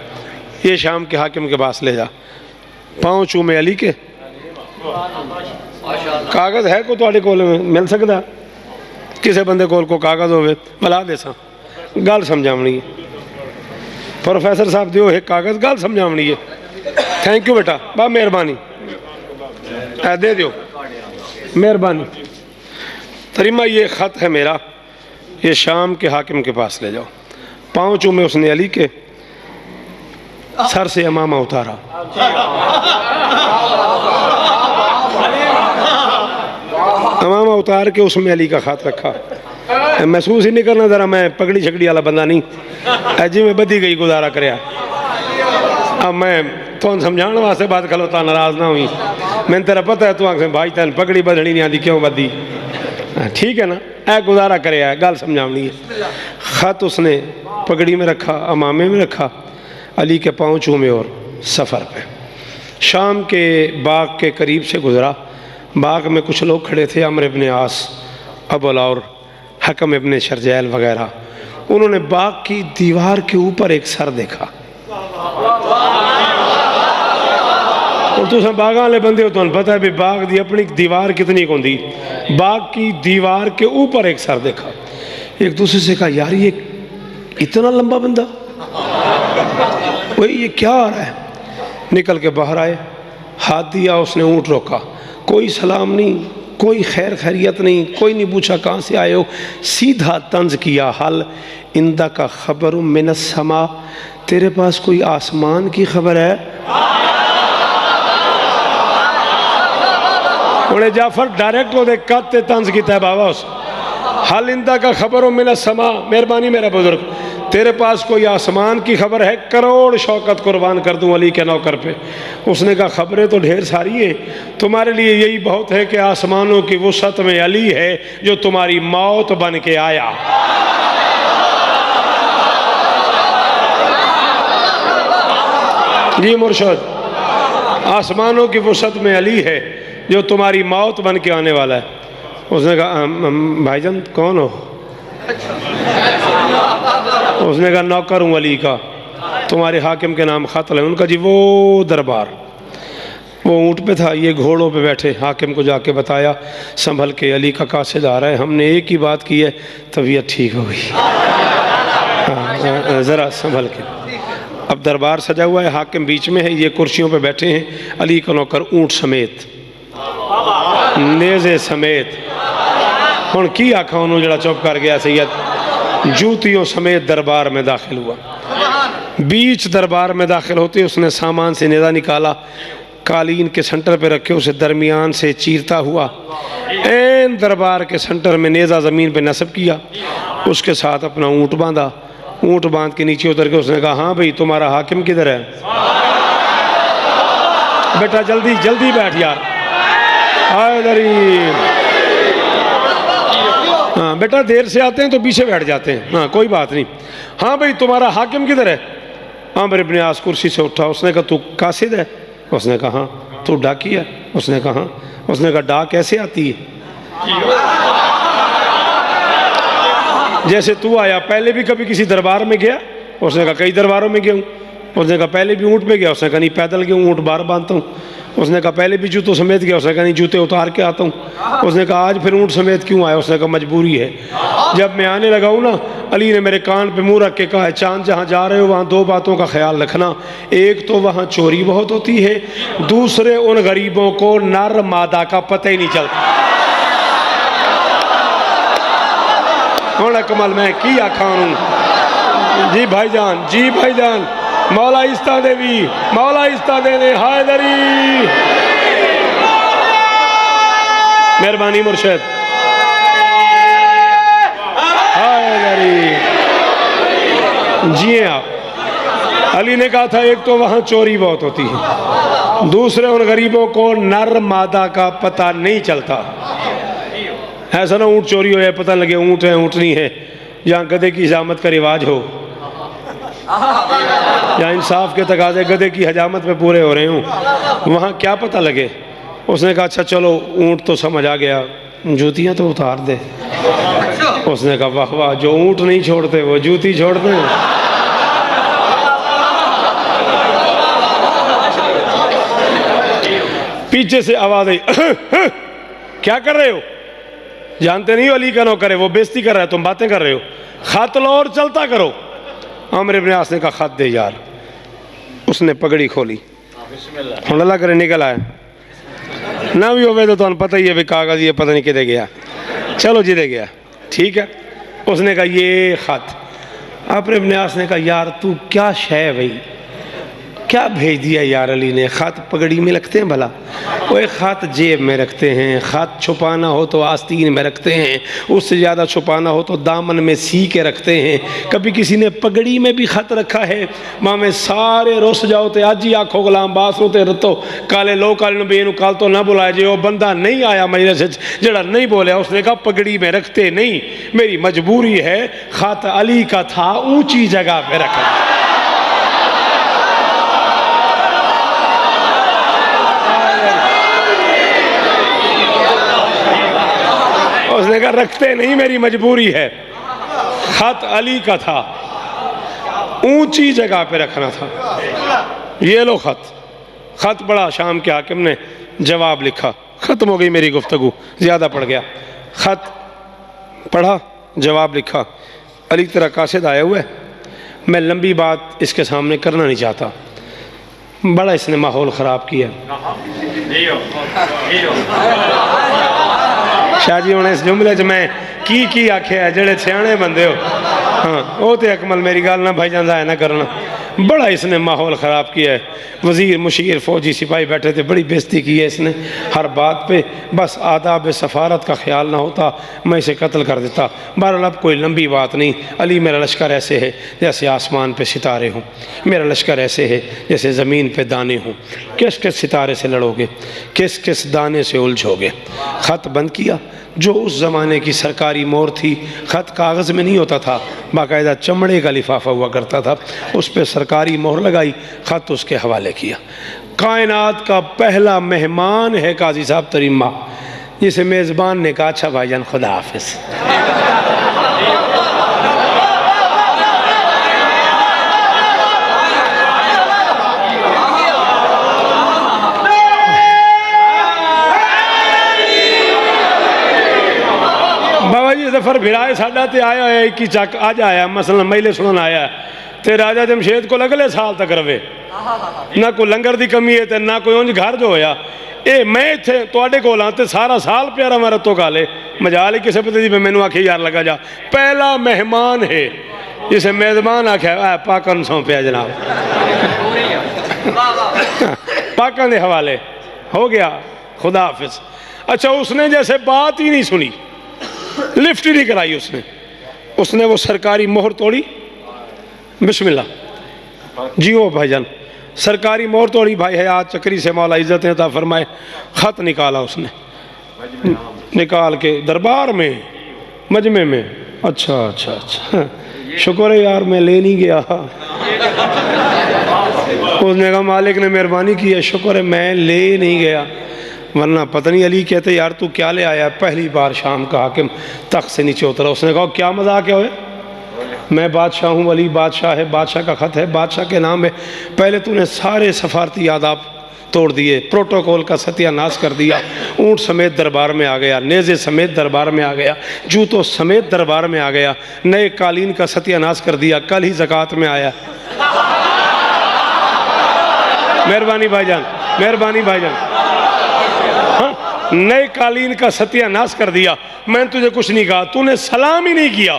ये शाम के हाकिम के पास ले जा। पाँव चूमे अली के। कागज़ है को तुहाडे कोल मिल सकता? किसी बंदे कोल को कागज़ होवे मिला दे सा, गल समझावनी है। प्रोफेसर साहब दियो एक कागज़, गल समझावनी है। थैंक यू बेटा, बहुत मेहरबानी, दे दियो, मेहरबानी। तरीमा ये ख़त है मेरा, ये शाम के हाकिम के पास ले जाओ। पाँव चूमे उसने अली के। सर से अमामा उतारा, अमामा उतार के उसमें अली का खात रखा। महसूस ही नहीं करना जरा मैं पगड़ी छकड़ी वाला बंदा नहीं, अजी में बदी गई गुजारा कर। अब मैं तो समझाने वास्ते बात खलोता, नाराज ना हुई। मैंने तेरा पता है तू आख भाई तेन पगड़ी बदनी नहीं आती, क्यों बदी? ठीक है ना, ऐ गुजारा करे, गल समझावनी है। खत उसने पगड़ी में रखा, अमामे में रखा, अली के पाँव चूमे और सफ़र पे शाम के बाग के करीब से गुजरा। बाग में कुछ लोग खड़े थे, अमर इब्न आस, अबुल और हकम इब्न शरजैल वगैरह। उन्होंने बाग की दीवार के ऊपर एक सर देखा। और तुम बाग वाले बंदे हो, तुम्हें पता है भी बाग की अपनी दीवार कितनी होंगी। बाग की दीवार के ऊपर एक सर देखा। एक दूसरे से कहा यार ये इतना लंबा बंदा, वही ये क्या आ रहा है? निकल के बाहर आए, हाथ दिया, उसने ऊँट रोका। कोई सलाम नहीं, कोई खैर खैरियत नहीं, कोई नहीं पूछा कहाँ से आए हो, सीधा तंज किया हल इंदा का खबर मिनस समा, तेरे पास कोई आसमान की खबर है? उन्हें जाफर डायरेक्ट वो कद तंज किया है बाबा उस हल इंदा का खबर मिनस समा, मेहरबानी मेरा बुजुर्ग तेरे पास कोई आसमान की खबर है? करोड़ शौकत कुर्बान कर दूं अली के नौकर पे। उसने कहा खबरें तो ढेर सारी हैं, तुम्हारे लिए यही बहुत है कि आसमानों की वुसअत में अली है जो तुम्हारी मौत बन के आया। जी मुर्शद, आसमानों की वुसअत में अली है जो तुम्हारी मौत बन के आने वाला है। उसने कहा भाईजान कौन हो? उसने कहा नौकर हूँ अली का, तुम्हारे हाकिम के नाम खत है। उनका जी वो दरबार, वो ऊँट पे था, ये घोड़ों पे बैठे। हाकिम को जाके बताया, संभल के, अली का कासिद आ रहा है। हमने एक ही बात की है, तबीयत ठीक हो गई। ज़रा संभल के। अब दरबार सजा हुआ है, हाकिम बीच में है, ये कुर्सियों पे बैठे हैं। अली का नौकर ऊँट समेत, नेज़े समेत। हुण की आखा उन्होंने जड़ा चुप कर गया सैयद, जूतियों समेत दरबार में दाखिल हुआ। बीच दरबार में दाखिल होते उसने सामान से नेज़ा निकाला, कालीन के सेंटर पे रखे, उसे दरमियान से चीरता हुआ ऐन दरबार के सेंटर में नेज़ा ज़मीन पे नस्ब किया। उसके साथ अपना ऊँट बांधा। ऊँट बांध के नीचे उतर के उसने कहा हाँ भाई तुम्हारा हाकिम किधर है? बेटा जल्दी जल्दी बैठ यार, हाँ बेटा देर से आते हैं तो पीछे बैठ जाते हैं, हाँ कोई बात नहीं। हाँ भाई तुम्हारा हाकिम किधर है? आमिर इब्न आस कुर्सी से उठा। उसने कहा तू कासिद है? उसने कहा हाँ। तू डाकी है? उसने कहा हाँ। उसने कहा डाक कैसे आती है? जैसे तू आया, पहले भी कभी किसी दरबार में गया? उसने कहा कई दरबारों में गया हूँ। उसने कहा पहले भी ऊँट पे गया? उसने कहा नहीं पैदल गया हूँ, ऊँट बार बांधता हूँ। उसने कहा पहले भी जूतों समेत गया? उसने कहा नहीं जूते उतार के आता हूँ। उसने कहा आज फिर ऊँट समेत क्यों आया? उसने कहा मजबूरी है। जब मैं आने लगा हूँ ना, अली ने मेरे कान पे मुँह रख के कहा है चांद जहाँ जा रहे हो वहाँ दो बातों का ख्याल रखना, एक तो वहाँ चोरी बहुत होती है, दूसरे उन गरीबों को नर मादा का पता ही नहीं चलता। कमल मैं की आखा हूँ। जी भाईजान, जी भाईजान, मौला इस्ता देवी, मौला इस्ता दे दे हैदरी। मेहरबानी मुर्शद, हैदरी जी। आप अली ने कहा था एक तो वहाँ चोरी बहुत होती है, दूसरे उन गरीबों को नर मादा का पता नहीं चलता। ऐसा ना ऊँट चोरी हो जाए, पता लगे ऊँट है ऊँटनी है, जहाँ गधे की हजामत का रिवाज हो, या इंसाफ के तकाजे गधे की हजामत में पूरे हो रहे हूँ, वहाँ क्या पता लगे। उसने कहा अच्छा चलो ऊँट तो समझ आ गया, जूतियाँ तो उतार दे। उसने कहा वाह वाह, जो ऊँट नहीं छोड़ते वो जूती छोड़ते हैं। पीछे से आवाज आई क्या कर रहे हो? जानते नहीं हो अली का नौकर है, वो बेइज्जती कर रहा है, तुम बातें कर रहे हो। खत लो और चलता करो। आमिर इब्न आस ने कहा खत दे यार। उसने पगड़ी खोली, अल्लाह करे निकल आया ना भी होवे तो तुम्हें पता ही है भी कागज ये पता नहीं किधे गया, चलो जिधे गया ठीक है। उसने कहा ये खत। आमिर इब्न आस ने कहा यार तू क्या शय भाई, क्या भेज दिया यार अली ने? ख़त पगड़ी में रखते हैं भला? वो ख़त जेब में रखते हैं, ख़त छुपाना हो तो आस्तीन में रखते हैं, उससे ज़्यादा छुपाना हो तो दामन में सी के रखते हैं। कभी किसी ने पगड़ी में भी ख़त रखा है, माँ में सारे रुस जाओ तो अज ही आखो गुलाम बास ते रतो काले लो काले भी इनू कल तो ना बुलाए जे। वो बंदा नहीं आया मजलिस जड़ा नहीं बोलिया, उसने कहा पगड़ी में रखते नहीं, मेरी मजबूरी है। ख़त अली का था, ऊंची जगह पे रखा। उसने कहा रखते नहीं, मेरी मजबूरी है। खत अली का था, ऊंची जगह पे रखना था। ये लो खत पढ़ा, शाम के हाकिम ने जवाब लिखा। खत्म हो गई मेरी गुफ्तगू, ज्यादा पड़ गया। खत पढ़ा, जवाब लिखा। अली तेरा कासिद आया हुआ है, मैं लंबी बात इसके सामने करना नहीं चाहता। बड़ा इसने माहौल ख़राब किया। शाह जी हुणे इस जुमले च मैं की आख्या जेड़े सियाणे बंदे हो, हाँ वो तो अकमल मेरी गल ना भाई जाना है ना करना। बड़ा इसने माहौल ख़राब किया है। वज़ीर मुशीर फ़ौजी सिपाही बैठे थे, बड़ी बेइज्जती की है इसने हर बात पे। बस आदाब सफ़ारत का ख्याल ना होता मैं इसे कत्ल कर देता। बहरहाल अब कोई लंबी बात नहीं। अली मेरा लश्कर ऐसे है जैसे आसमान पे सितारे हों, मेरा लश्कर ऐसे है जैसे ज़मीन पे दाने हों। किस किस सितारे से लड़ोगे, किस किस दाने से उलझोगे। ख़त बंद किया। जो उस ज़माने की सरकारी मोहर थी, ख़त कागज़ में नहीं होता था, बाकायदा चमड़े का लिफाफा हुआ करता था, उस पर सरकारी मोहर लगाई, ख़त उसके हवाले किया। कायनात का पहला मेहमान है काजी साहब तरीमा, जिसे मेज़बान ने कहा अच्छा भाईजान खुदा हाफिज़। सफर फिराए साडा ते आया है कि चक अज आया मसलन मैले सुनन आया ते राजा जमशेद को अगले साल तक रवे ना कोई लंगर की कमी है ते ना कोई उंज घर जो होया। ये मैं इत्थे तुहाडे कोल आं ते सारा साल प्यारा मैं रत्तो गाले मजाल ही किसी पते दी मैनू आखे यार लगा जा। पहला मेहमान है जिसे मेजबान आख्या पाकन सौंपया जनाब, पाकन के हवाले हो गया खुदा हाफिज। अच्छा उसने जैसे बात ही नहीं सुनी, लिफ्ट ही नहीं कराई उसने वो सरकारी मोहर तोड़ी। बिस्मिल्लाह जी ओ भाईजान, सरकारी मोहर तोड़ी भाई है आज चक्री से मौला इज्जत है ता फरमाए। खत निकाला उसने, निकाल के दरबार में मजमे में। अच्छा अच्छा अच्छा शुक्र है यार मैं ले नहीं गया। उसने कहा मालिक ने मेहरबानी की है, शुक्र है मैं ले नहीं गया, वरना पता नहीं। अली कहते यार तू क्या ले आया? पहली बार शाम का हाकिम तख्त से नीचे उतरा। उसने कहा क्या मजाक है, मैं बादशाह हूँ, अली बादशाह है, बादशाह का ख़त है, बादशाह के नाम है। पहले तूने सारे सफारती आदाब तोड़ दिए, प्रोटोकॉल का सत्यानाश कर दिया। ऊँट समेत दरबार में आ गया, नेज़े समेत दरबार में आ गया, जूतों समेत दरबार में आ गया, नए कालीन का सत्यानाश कर दिया, कल ही ज़कात में आया। मेहरबानी भाईजान, मेहरबानी भाईजान। नए कालीन का सत्यानाश कर दिया। मैंने तुझे कुछ नहीं कहा, तूने सलाम ही नहीं किया।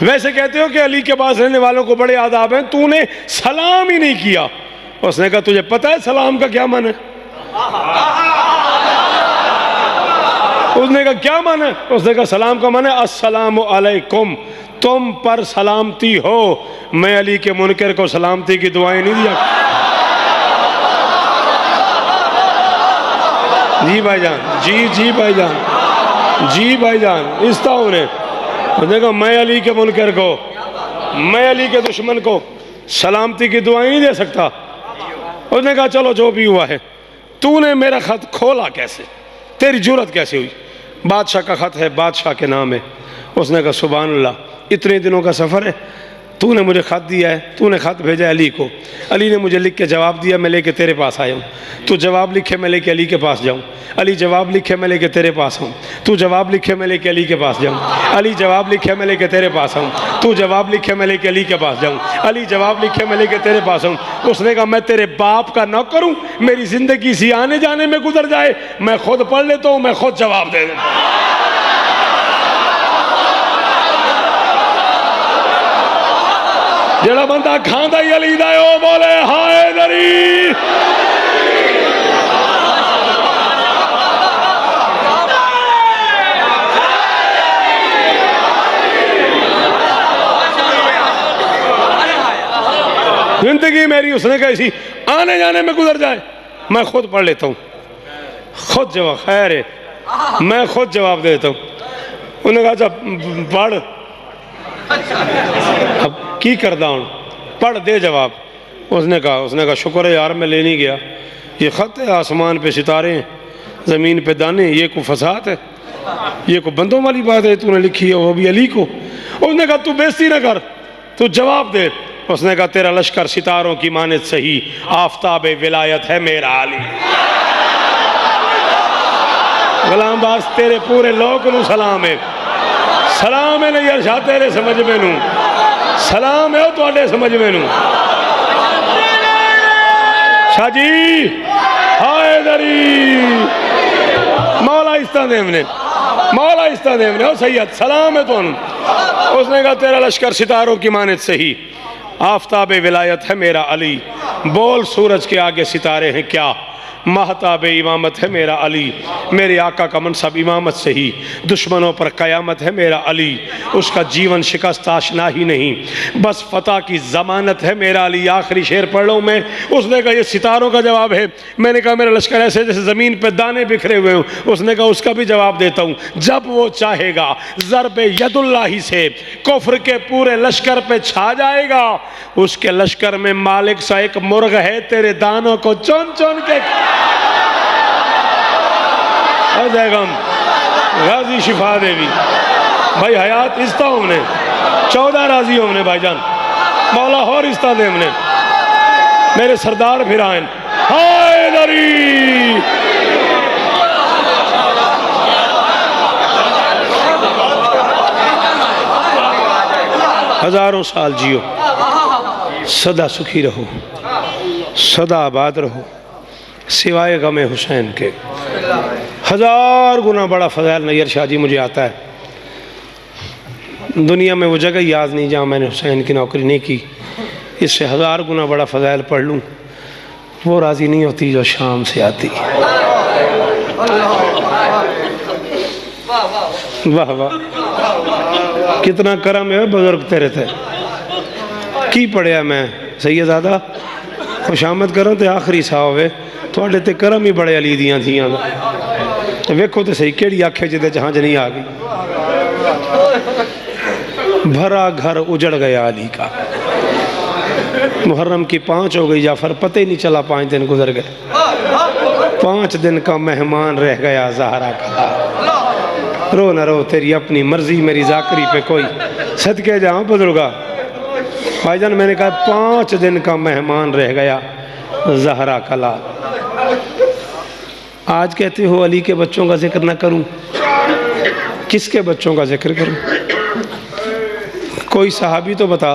वैसे कहते हो कि अली के पास रहने वालों को बड़े आदाब हैं, तूने सलाम ही नहीं किया। उसने कहा तुझे पता है सलाम का क्या माने? उसने कहा क्या माने? उसने कहा सलाम का माने अस्सलामु अलैकुम, तुम पर सलामती हो। मैं अली के मुनकर को सलामती की दुआएं नहीं दिया। जी भाईजान, जी भाईजान, जी भाईजान। इस ताऊ ने देखो मैं अली के मुनकर को, मैं अली के दुश्मन को सलामती की दुआएं नहीं दे सकता। उसने कहा चलो जो भी हुआ है, तूने मेरा खत खोला कैसे? तेरी जुर्रत कैसे हुई? बादशाह का खत है, बादशाह के नाम है। उसने कहा सुभान अल्लाह, इतने दिनों का सफ़र है, तूने मुझे ख़त दिया है, तूने ख़त भेजा अली को, अली ने मुझे लिख के जवाब दिया, मैं लेके तेरे पास आया हूँ। तू जवाब लिखे मैं लेके अली के पास जाऊँ, अली जवाब लिखे मैं लेके तेरे पास आऊँ। तू जवाब लिखे मैं लेके अली के पास जाऊँ, अली जवाब लिखे मैं लेके तेरे पास आऊँ। तू जवाब लिखे मैं लेके अली के पास जाऊँ, अली जवाब लिखे मैं लेके तेरे पास आऊँ। उसने कहा मैं तेरे बाप का नौकर हूँ, मेरी ज़िंदगी इसी आने जाने में गुजर जाए, मैं खुद पढ़ लेता हूँ, मैं खुद जवाब दे देता हूँ। जेड़ा बंदा खांदा ही अली दा ओ बोले हाय दरी। जिंदगी मेरी उसने कैसी आने जाने में गुजर जाए, मैं खुद पढ़ लेता हूँ, खुद जवाब खैर है, मैं खुद जवाब दे देता हूँ। उन्होंने कहा जब पढ़, अब की करदा हूँ, पढ़ दे जवाब। उसने कहा शुक्र है यार मैं ले नहीं गया, ये ख़त है, आसमान पे सितारे हैं, ज़मीन पे दाने, ये को फसाद है, ये को बंदों वाली बात है तूने लिखी है, वो भी अली को। उसने कहा तू बेइज्जती ना कर, तू जवाब दे। उसने कहा तेरा लश्कर सितारों की मानद सही, आफताब विलायत है मेरा अली। गुलाम बास तेरे पूरे लोग नू सलाम है, सलाम है नहीं अर्शा तेरे समझ में नू, सलाम है तुहाडे समझ में नू। शाह जी हाय दरी, मौला इस्तादेव ने, मौला इस्तादेव ने, ओ सैयद सलाम है तुहानू। उसने कहा तेरा लश्कर सितारों की मानद सही, आफताब विलायत है मेरा अली। बोल सूरज के आगे सितारे हैं क्या, महताब इमामत है मेरा अली। मेरे आका का मनसब इमामत से ही, दुश्मनों पर क़यामत है मेरा अली। उसका जीवन शिकस्त आशना ही नहीं, बस फतह की ज़मानत है मेरा अली। आखिरी शेर पढ़ लो मैं। उसने कहा ये सितारों का जवाब है। मैंने कहा मेरा लश्कर ऐसे जैसे ज़मीन पे दाने बिखरे हुए हूँ। उसने कहा उसका भी जवाब देता हूँ। जब वो चाहेगा ज़रबे यदुल्लाही से कुफ्र के पूरे लश्कर पे छा जाएगा। उसके लश्कर में मालिक सा एक मुर्ग है, तेरे दानों को चुन चुन के गाजी शिफा देवी भाई हयात इस्ता हमने 14 राजी हमने भाईजान, मौला और इस्ता दे हमने मेरे सरदार फिरान हाय दरी। हजारों साल जियो, सदा सुखी रहो, सदा आबाद रहो, सिवाय गमे हुसैन के। हजार गुना बड़ा फज़ैल नैयर शाह जी मुझे आता है। दुनिया में वो जगह याद नहीं जहाँ मैंने हुसैन की नौकरी नहीं की। इससे हजार गुना बड़ा फज़ैल पढ़ लूँ, वो राज़ी नहीं होती जो शाम से आती। वाह वाह, कितना करम है बुजुर्ग तेरे थे। की पढ़िया मैं सैयदादा, खुशामद करो तो आखिरी सा होवे, थोड़े ते करम ही बड़े अली दियां थियां दा। वेखो तो सही केड़ी आखे जिदे जहां नहीं आ गई। भरा घर उजड़ गया अली का। मुहर्रम की 5 हो गई जाफर, पता ही नहीं चला 5 दिन गुजर गए। 5 दिन का मेहमान रह गया ज़हरा का। रो न रो तेरी अपनी मर्जी, मेरी जाकरी पे कोई सदके जाऊँ बुजुर्गा। भाईजान मैंने कहा 5 दिन का मेहमान रह गया ज़हरा कला। आज कहते हो अली के बच्चों का जिक्र ना करूं, किसके बच्चों का जिक्र करूं? कोई सहाबी तो बता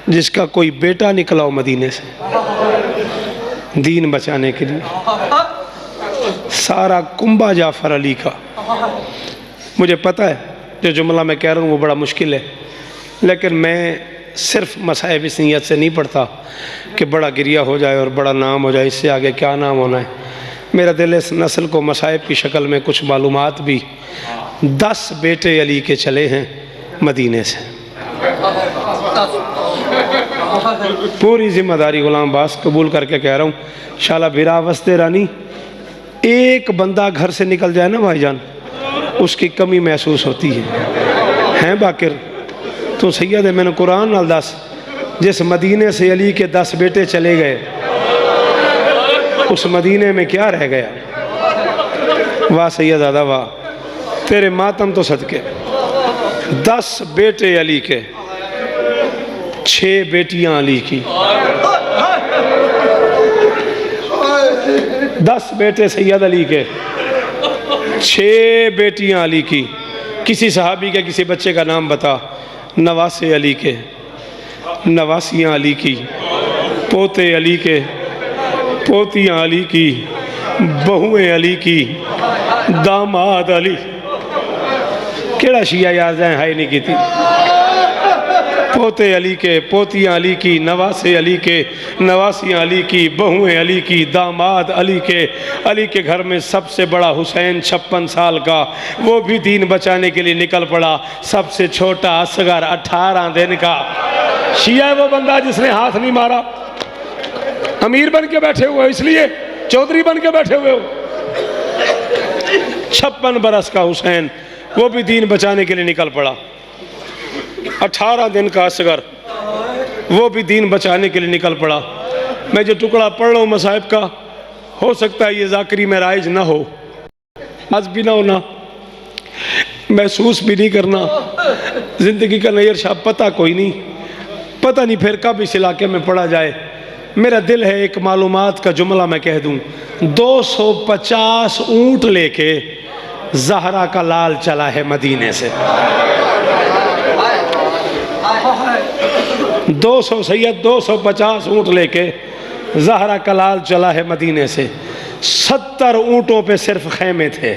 जिसका कोई बेटा निकला हो मदीने से दीन बचाने के लिए। सारा कुंबा जाफर अली का। मुझे पता है जो जुमला मैं कह रहा हूँ वो बड़ा मुश्किल है, लेकिन मैं सिर्फ मसाइब इस नीयत से नहीं पढ़ता कि बड़ा गिरिया हो जाए और बड़ा नाम हो जाए, इससे आगे क्या नाम होना है। मेरा दिल इस नस्ल को मसाइब की शक्ल में कुछ मालूमात भी। 10 बेटे अली के चले हैं मदीने से। पूरी जिम्मेदारी गुलाम बास कबूल करके कह रहा हूँ, शाला बिरा वस्ते रानी, एक बंदा घर से निकल जाए ना भाईजान, उसकी कमी महसूस होती है बाकिर तो सैयद है। मैंने कुरान नाल दस, जिस मदीने से अली के 10 बेटे चले गए, उस मदीने में क्या रह गया? वाह सैयदादा वाह, तेरे मातम तो सदके। 10 बेटे अली के, 6 बेटियां अली की। 10 बेटे सैयद अली के, 6 बेटियां अली की। किसी सहाबी के किसी बच्चे का नाम बता। नवासे अली के, नवासियाँ अली की, पोते अली के, पोतियाँ अली की, बहुएं अली की, दामाद अली। केड़ा शिया याद है हाई नहीं की थी। पोते अली के, पोतियाँ अली की, नवासे अली के, नवासियाँ अली की, बहुएं अली की, दामाद अली के घर में सबसे बड़ा हुसैन 56 साल का, वो भी दीन बचाने के लिए निकल पड़ा। सबसे छोटा असगर 18 दिन का। शिया है वो बंदा जिसने हाथ नहीं मारा। अमीर बन के बैठे हुए हो, इसलिए चौधरी बन के बैठे हुए हो। 56 बरस का हुसैन, वो भी दीन बचाने के लिए निकल पड़ा। 18 दिन का असगर, वो भी दीन बचाने के लिए निकल पड़ा। मैं जो टुकड़ा पढ़ रहा हूँ मसाहिब का, हो सकता है ये ज़ाकरी में राइज ना हो, आज भी ना होना, महसूस भी नहीं करना। ज़िंदगी का नैर शाह पता कोई नहीं, पता नहीं फिर कब इस इलाके में पढ़ा जाए। मेरा दिल है एक मालूमात का जुमला मैं कह दूं। 250 ऊँट लेके ज़हरा का लाल चला है मदीने से। 250 ऊँट लेके ज़हरा का लाल चला है मदीने से। 70 ऊँटों पे सिर्फ खैमे थे।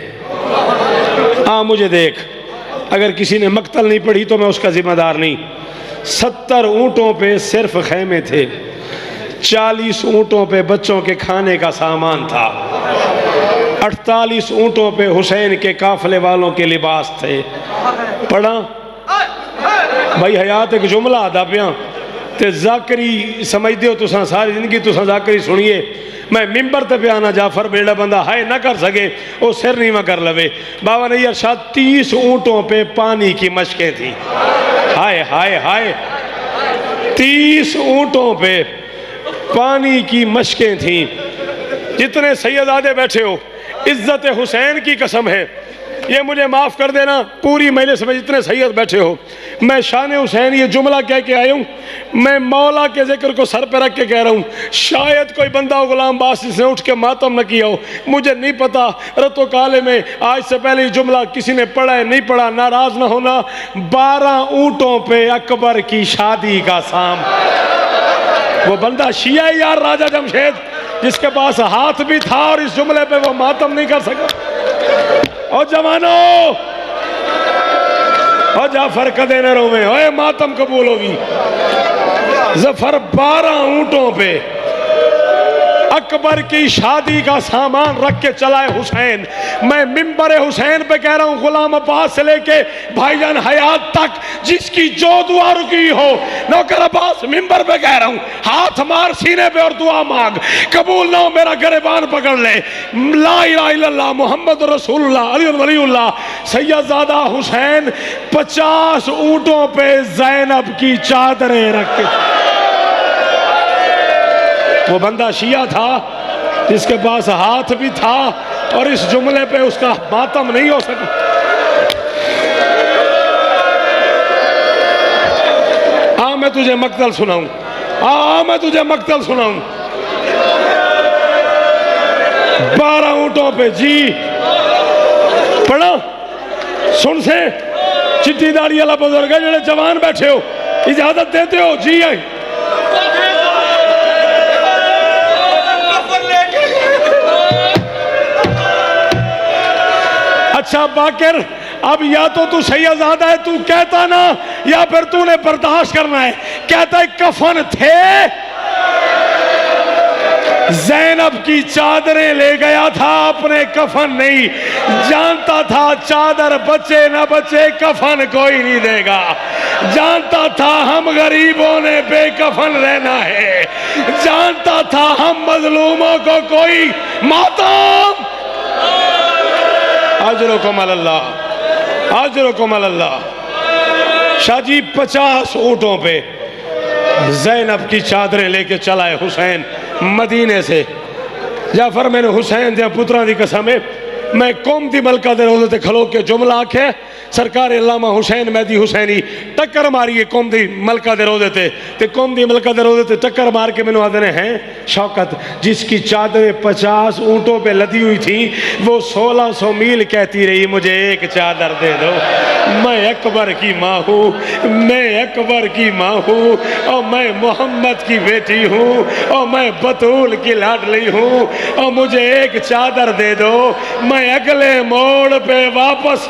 हाँ मुझे देख, अगर किसी ने मक्तल नहीं पढ़ी तो मैं उसका जिम्मेदार नहीं। 70 ऊँटों पे सिर्फ खैमे थे। 40 ऊँटों पे बच्चों के खाने का सामान था। 48 ऊँटों पे हुसैन के काफले वालों के लिबास थे। पढ़ा भाई, हयात एक जुमला आदा पिया ते ज़ाकरी समझते हो तुसा, सारी जिंदगी तुसा ज़ाकरी सुनिए। मैं मिंबर ते पे आना जाफर बेड़ा बंदा हाय ना कर सके वो सिर नीवा कर लवे। बाबा ने यार शायद 30 ऊँटों पे पानी की मशकें थी। हाय हाय हाय, 30 ऊँटों पे पानी की मशकें थी। जितने सैयदादे बैठे हो, इज्जत हुसैन की कसम है, ये मुझे माफ़ कर देना, पूरी मजलिस में जितने सैयद बैठे हो, मैं शान हुसैन ये जुमला कह के आया हूँ। मैं मौला के जिक्र को सर पे रख के कह रहा हूँ। शायद कोई बंदा हो गुलाम बास जिसने उठ के मातम न किया हो, मुझे नहीं पता। रतो काले में आज से पहले ये जुमला किसी ने पढ़ा है नहीं पढ़ा, नाराज ना होना। 12 ऊँटों पे अकबर की शादी का साम। वो बंदा शिया यार राजा जमशेद, जिसके पास हाथ भी था और इस जुमले पे वो मातम नहीं कर सका। और जवानों, और जाफर कदे न रोवे, ओए मातम कबूल होगी। जफर 12 ऊँटों पे अकबर की शादी का सामान रख के चला है हुसैन। मैं मिंबर हुसैन पे कह रहा हूँ, गुलाम अब्बास से लेके भाईजान हयात तक जिसकी जो दुआ रुकी हो, नौकर अब्बास मिंबर पे कह रहा हूँ, हाथ मार सीने पे और दुआ मांग, कबूल ना हो मेरा गिरबान पकड़ ले। ला इलाहा इल्लल्लाह मुहम्मद रसूलुल्लाह अली वलीउल्लाह सैयदजादा हुसैन 50 ऊँटों पे ज़ैनब की चादरें रख के। वो बंदा शिया था जिसके पास हाथ भी था और इस जुमले पे उसका मातम नहीं हो सका। हाँ मैं तुझे मक्तल सुनाऊं, हाँ मैं तुझे मक्तल सुनाऊं। 12 ऊँटों पे जी पढ़ा सुन से, चिट्ठी दाढ़ी वाला बुजुर्ग है, जेड़े जवान बैठे हो इजाजत देते हो जी आई। अच्छा बाकिर, अब या तो तू सैयदजादा है, तू कहता ना, या फिर तूने बर्दाश्त करना है। कहता है कफन थे, ज़ैनब की चादरें ले गया था, अपने कफन नहीं। जानता था चादर बचे ना बचे कफन कोई नहीं देगा। जानता था हम गरीबों ने बेकफन रहना है। जानता था हम मजलूमों को कोई मातम। अजरुकुम अल्लाह, अजरुकुम अल्लाह। शाजी 50 ऊँटों पे ज़ैनब की चादरें लेके चला है हुसैन मदीने से। जाफर मैंने हुसैन दे पुत्रा दी कसम है, मैं कौम दी मलका दे रोज़े ते खलो के जुमला आखे सरकार अल्लामा हुसैन मैदी हुसैनी टक्कर मारी है कौम दी मलका दे रोज़े ते कौम दी मलका दे रोज़े ते टक्कर मार के मैंने आदने हैं शौकत, जिसकी चादरें 50 ऊँटों पे लदी हुई थी, वो 1600 मील कहती रही मुझे एक चादर दे दो। मैं अकबर की माँ हूँ, मैं अकबर की माँ हूँ, और मैं मोहम्मद की बेटी हूँ, और मैं बतूल की लाडली हूँ, और मुझे एक चादर दे दो। मैं अगले मोड़ पे वापस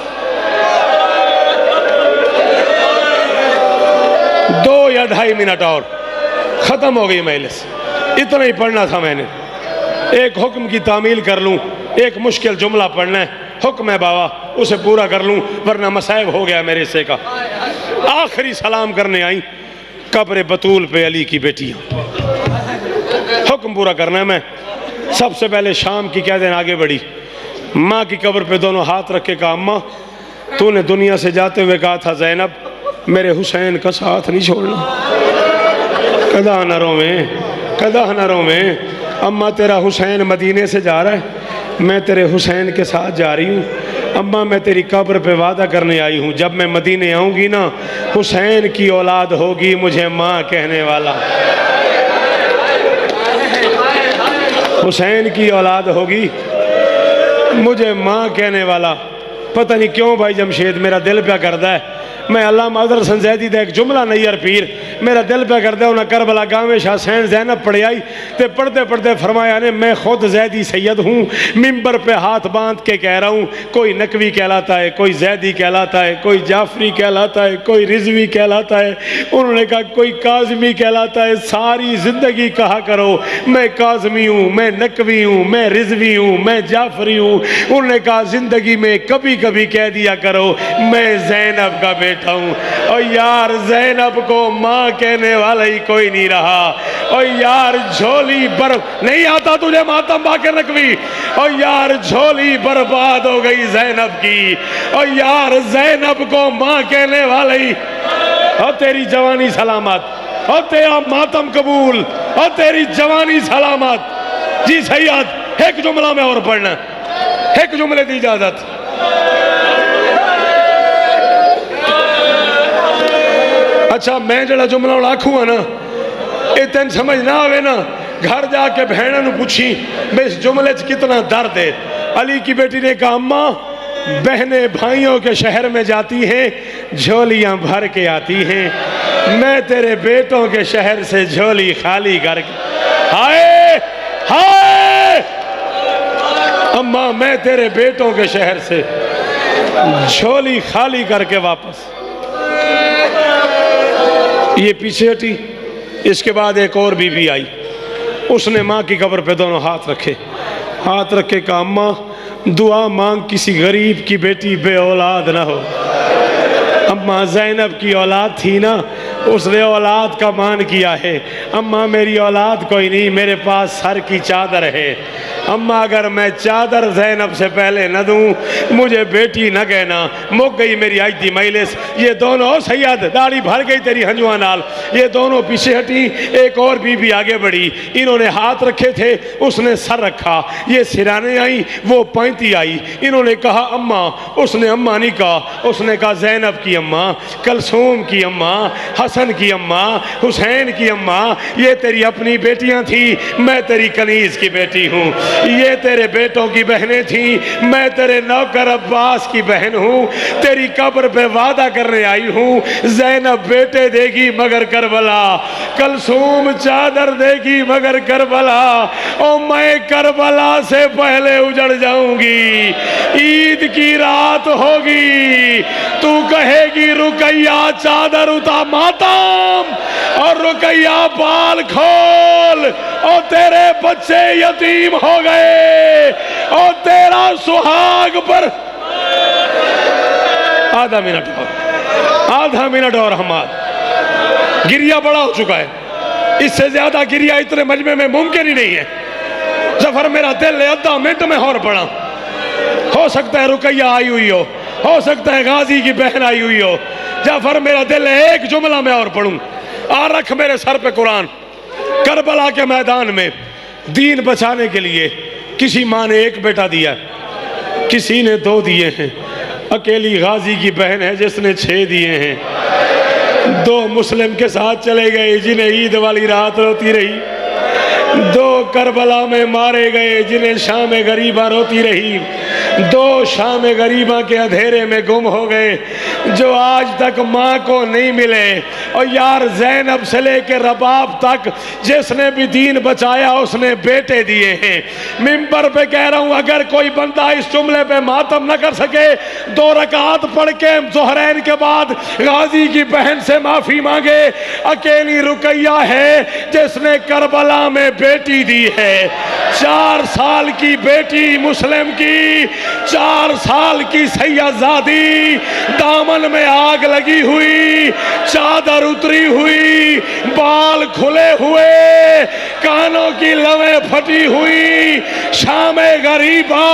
2 या 2.5 मिनट और ख़त्म हो गई मजलिस। इतना ही पढ़ना था मैंने। एक हुक्म की तामील कर लूँ, एक मुश्किल जुमला पढ़ना है, हुक्म है बाबा, उसे पूरा कर लूँ वरना मसाइब हो गया मेरे हिस्से का। आखिरी सलाम करने आई कब्र बतूल पे अली की बेटियाँ। हुक्म पूरा करना है मैं। सबसे पहले शाम की क्या दिन आगे बढ़ी, माँ की कब्र पे दोनों हाथ रख के कहा, अम्मा तूने दुनिया से जाते हुए कहा था ज़ैनब मेरे हुसैन का साथ नहीं छोड़ना। कदा न रोवें, कदा न रोवें। अम्मा तेरा हुसैन मदीने से जा रहा है, मैं तेरे हुसैन के साथ जा रही हूँ। अम्मा मैं तेरी कब्र पे वादा करने आई हूँ, जब मैं मदीने आऊँगी ना हुसैन की औलाद होगी मुझे माँ कहने वाला। हुसैन की औलाद होगी मुझे माँ कहने वाला। पता नहीं क्यों भाई जमशेद मेरा दिल प्या करता है, मैं अल्लामा अज़हर हसन ज़ैदी दा एक जुमला नैयर पीर मेरा दिल पे करता उन्हें करबला गाँव में शाह हुसैन ज़ैनब पढ़ आई तो पढ़ते पढ़ते फरमाया ने मैं खुद ज़ैदी सैयद हूँ, मिंबर पे हाथ बांध के कह रहा हूँ, कोई नकवी कहलाता है, कोई ज़ैदी कहलाता है, कोई जाफरी कहलाता है, कोई रिजवी कहलाता है। उन्होंने कहा कोई काज़मी कहलाता है। सारी ज़िंदगी कहा करो मैं काज़मी हूँ, मैं नकवी हूँ, मैं रिजवी हूँ, मैं जाफरी हूँ। उन्होंने कहा ज़िंदगी में कभी कभी कह दिया करो मैं ज़ैनब का बेटा हूँ। और यार ज़ैनब को माँ कहने वाला ही कोई नहीं रहा। और यार झोली बर्फ नहीं आता तुझे मातम बाके नकवी। और यार झोली बर्बाद हो गई ज़ैनब की। और यार ज़ैनब को माँ कहने वाला ही। और तेरी जवानी सलामत, और तेरा मातम कबूल, और तेरी जवानी सलामत। जी सैयद एक जुमला में और पढ़ना, एक जुमले की इजाजत। अच्छा मैं जड़ा जुमला आखूँगा ना ये तेन समझ ना आवे ना घर जाके बहन पूछी मैं इस जुमले च कितना दर्द है। अली की बेटी ने कहा अम्मा बहनें भाइयों के शहर में जाती हैं झोलियां भर के आती हैं, मैं तेरे बेटों के शहर से झोली खाली करके। हाय हाय अम्मा मैं तेरे बेटों के शहर से झोली खाली करके वापस। ये पीछे हटी। इसके बाद एक और बीबी आई, उसने माँ की कब्र पे दोनों हाथ रखे, हाथ रखे कहा अम्मा दुआ मांग किसी गरीब की बेटी बे औलाद ना हो। अम्मा ज़ैनब की औलाद थी ना, उसने औलाद का मान किया है। अम्मा मेरी औलाद कोई नहीं, मेरे पास सर की चादर है। अम्मा अगर मैं चादर ज़ैनब से पहले न दूं मुझे बेटी न कहना। मुक गई मेरी आज दी मजलिस। ये दोनों सैयद दाढ़ी भर गई तेरी हंजुआ नाल। ये दोनों पीछे हटी, एक और बीबी आगे बढ़ी। इन्होंने हाथ रखे थे, उसने सर रखा। ये सिराने आई, वो पैंती आई। इन्होंने कहा अम्मा, उसने अम्मा नहीं कहा, उसने कहा ज़ैनब की अम्मा, कलसूम की अम्मा, हसन की अम्मा, हुसैन की अम्मा। ये तेरी अपनी बेटियां थी, मैं तेरी कनीज़ की बेटी हूँ। ये तेरे बेटों की बहनें थी, मैं तेरे नौकर अब्बास की बहन हूँ। तेरी कब्र पे वादा करने आई हूँ, ज़ैनब बेटे देगी मगर करबला, कलसूम चादर देगी मगर करबला। और मैं करबला से पहले उजड़ जाऊंगी। ईद की रात होगी, तू कहेगी रुकैया चादर उतार मातम, और रुकैया बाल खोल, और तेरे बच्चे यतीम हो गए, और तेरा सुहाग पर। आधा मिनट और, आधा मिनट और। हमारा गिरिया बड़ा हो चुका है, इससे ज्यादा गिरिया इतने मजमे में मुमकिन ही नहीं है। जफर मेरा दिल है आधा मिनट में और पड़ा। हो सकता है रुकैया आई हुई हो सकता है गाजी की बहन आई हुई हो। जफर मेरा दिल है एक जुमला में और पढ़ूं। आ रख मेरे सर पे कुरान। करबला के मैदान में दीन बचाने के लिए किसी माँ ने एक बेटा दिया, किसी ने 2 दिए हैं। अकेली गाजी की बहन है जिसने 6 दिए हैं। 2 मुस्लिम के साथ चले गए जिन्हें ईद वाली रात रोती रही। 2 करबला में मारे गए जिन्हें शाम गरीबा रोती रही। 2 शाम गरीबा के अंधेरे में गुम हो गए जो आज तक माँ को नहीं मिले। और यार ज़ैनब से लेकर रबाब तक जिसने भी दीन बचाया उसने बेटे दिए हैं। मिंबर पे कह रहा हूँ, अगर कोई बंदा इस जुमले पे मातम न कर सके, 2 रकात पढ़ के ज़ोहरैन के बाद गाजी की बहन से माफ़ी मांगे। अकेली रुकैया है जिसने करबला में बेटी दी है। 4 साल की बेटी मुस्लिम की, 4 साल की सैयदजादी, दामन में आग लगी हुई, चादर उतरी हुई, बाल खुले हुए, कानों की लवें फटी हुई, शामे गरीबा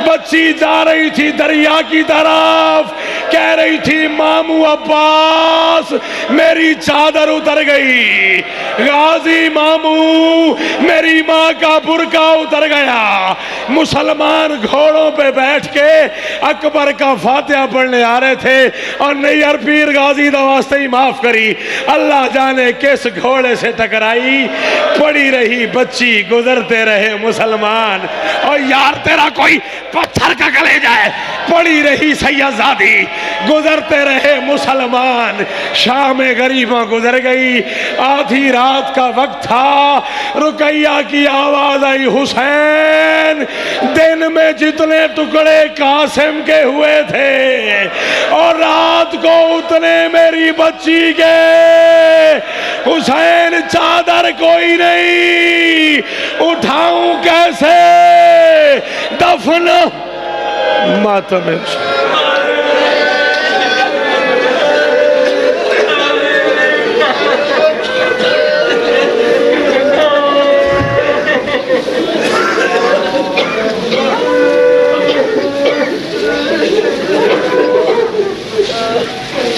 बच्ची जा रही थी दरिया की तरफ, कह रही थी मामू अब्बास मेरी चादर उतर गई, गाजी मामू मेरी माँ का बुर्का उतर गया। मुसलमान घोड़ों पे बैठ के अकबर का फातिहा पढ़ने आ रहे थे और नैयर पीर गाजी दा वास्ते ही माफ करी, अल्लाह जाने किस घोड़े से टकराई, पड़ी रही बच्ची, गुजरते रहे मुसलमान। और यार तेरा कोई पत्थर का कलेजा है, पड़ी रही सैयदजादी, गुजरते रहे मुसलमान। शाम गरीबा गुजर गई, आधी रात का वक्त था, रुकैया की आवाज आई, हुसैन दिन में जितने टुकड़े कासिम के हुए थे और रात को उतने मेरी बच्ची के। हुसैन चादर कोई नहीं, उठाऊं कैसे, दफन मातम।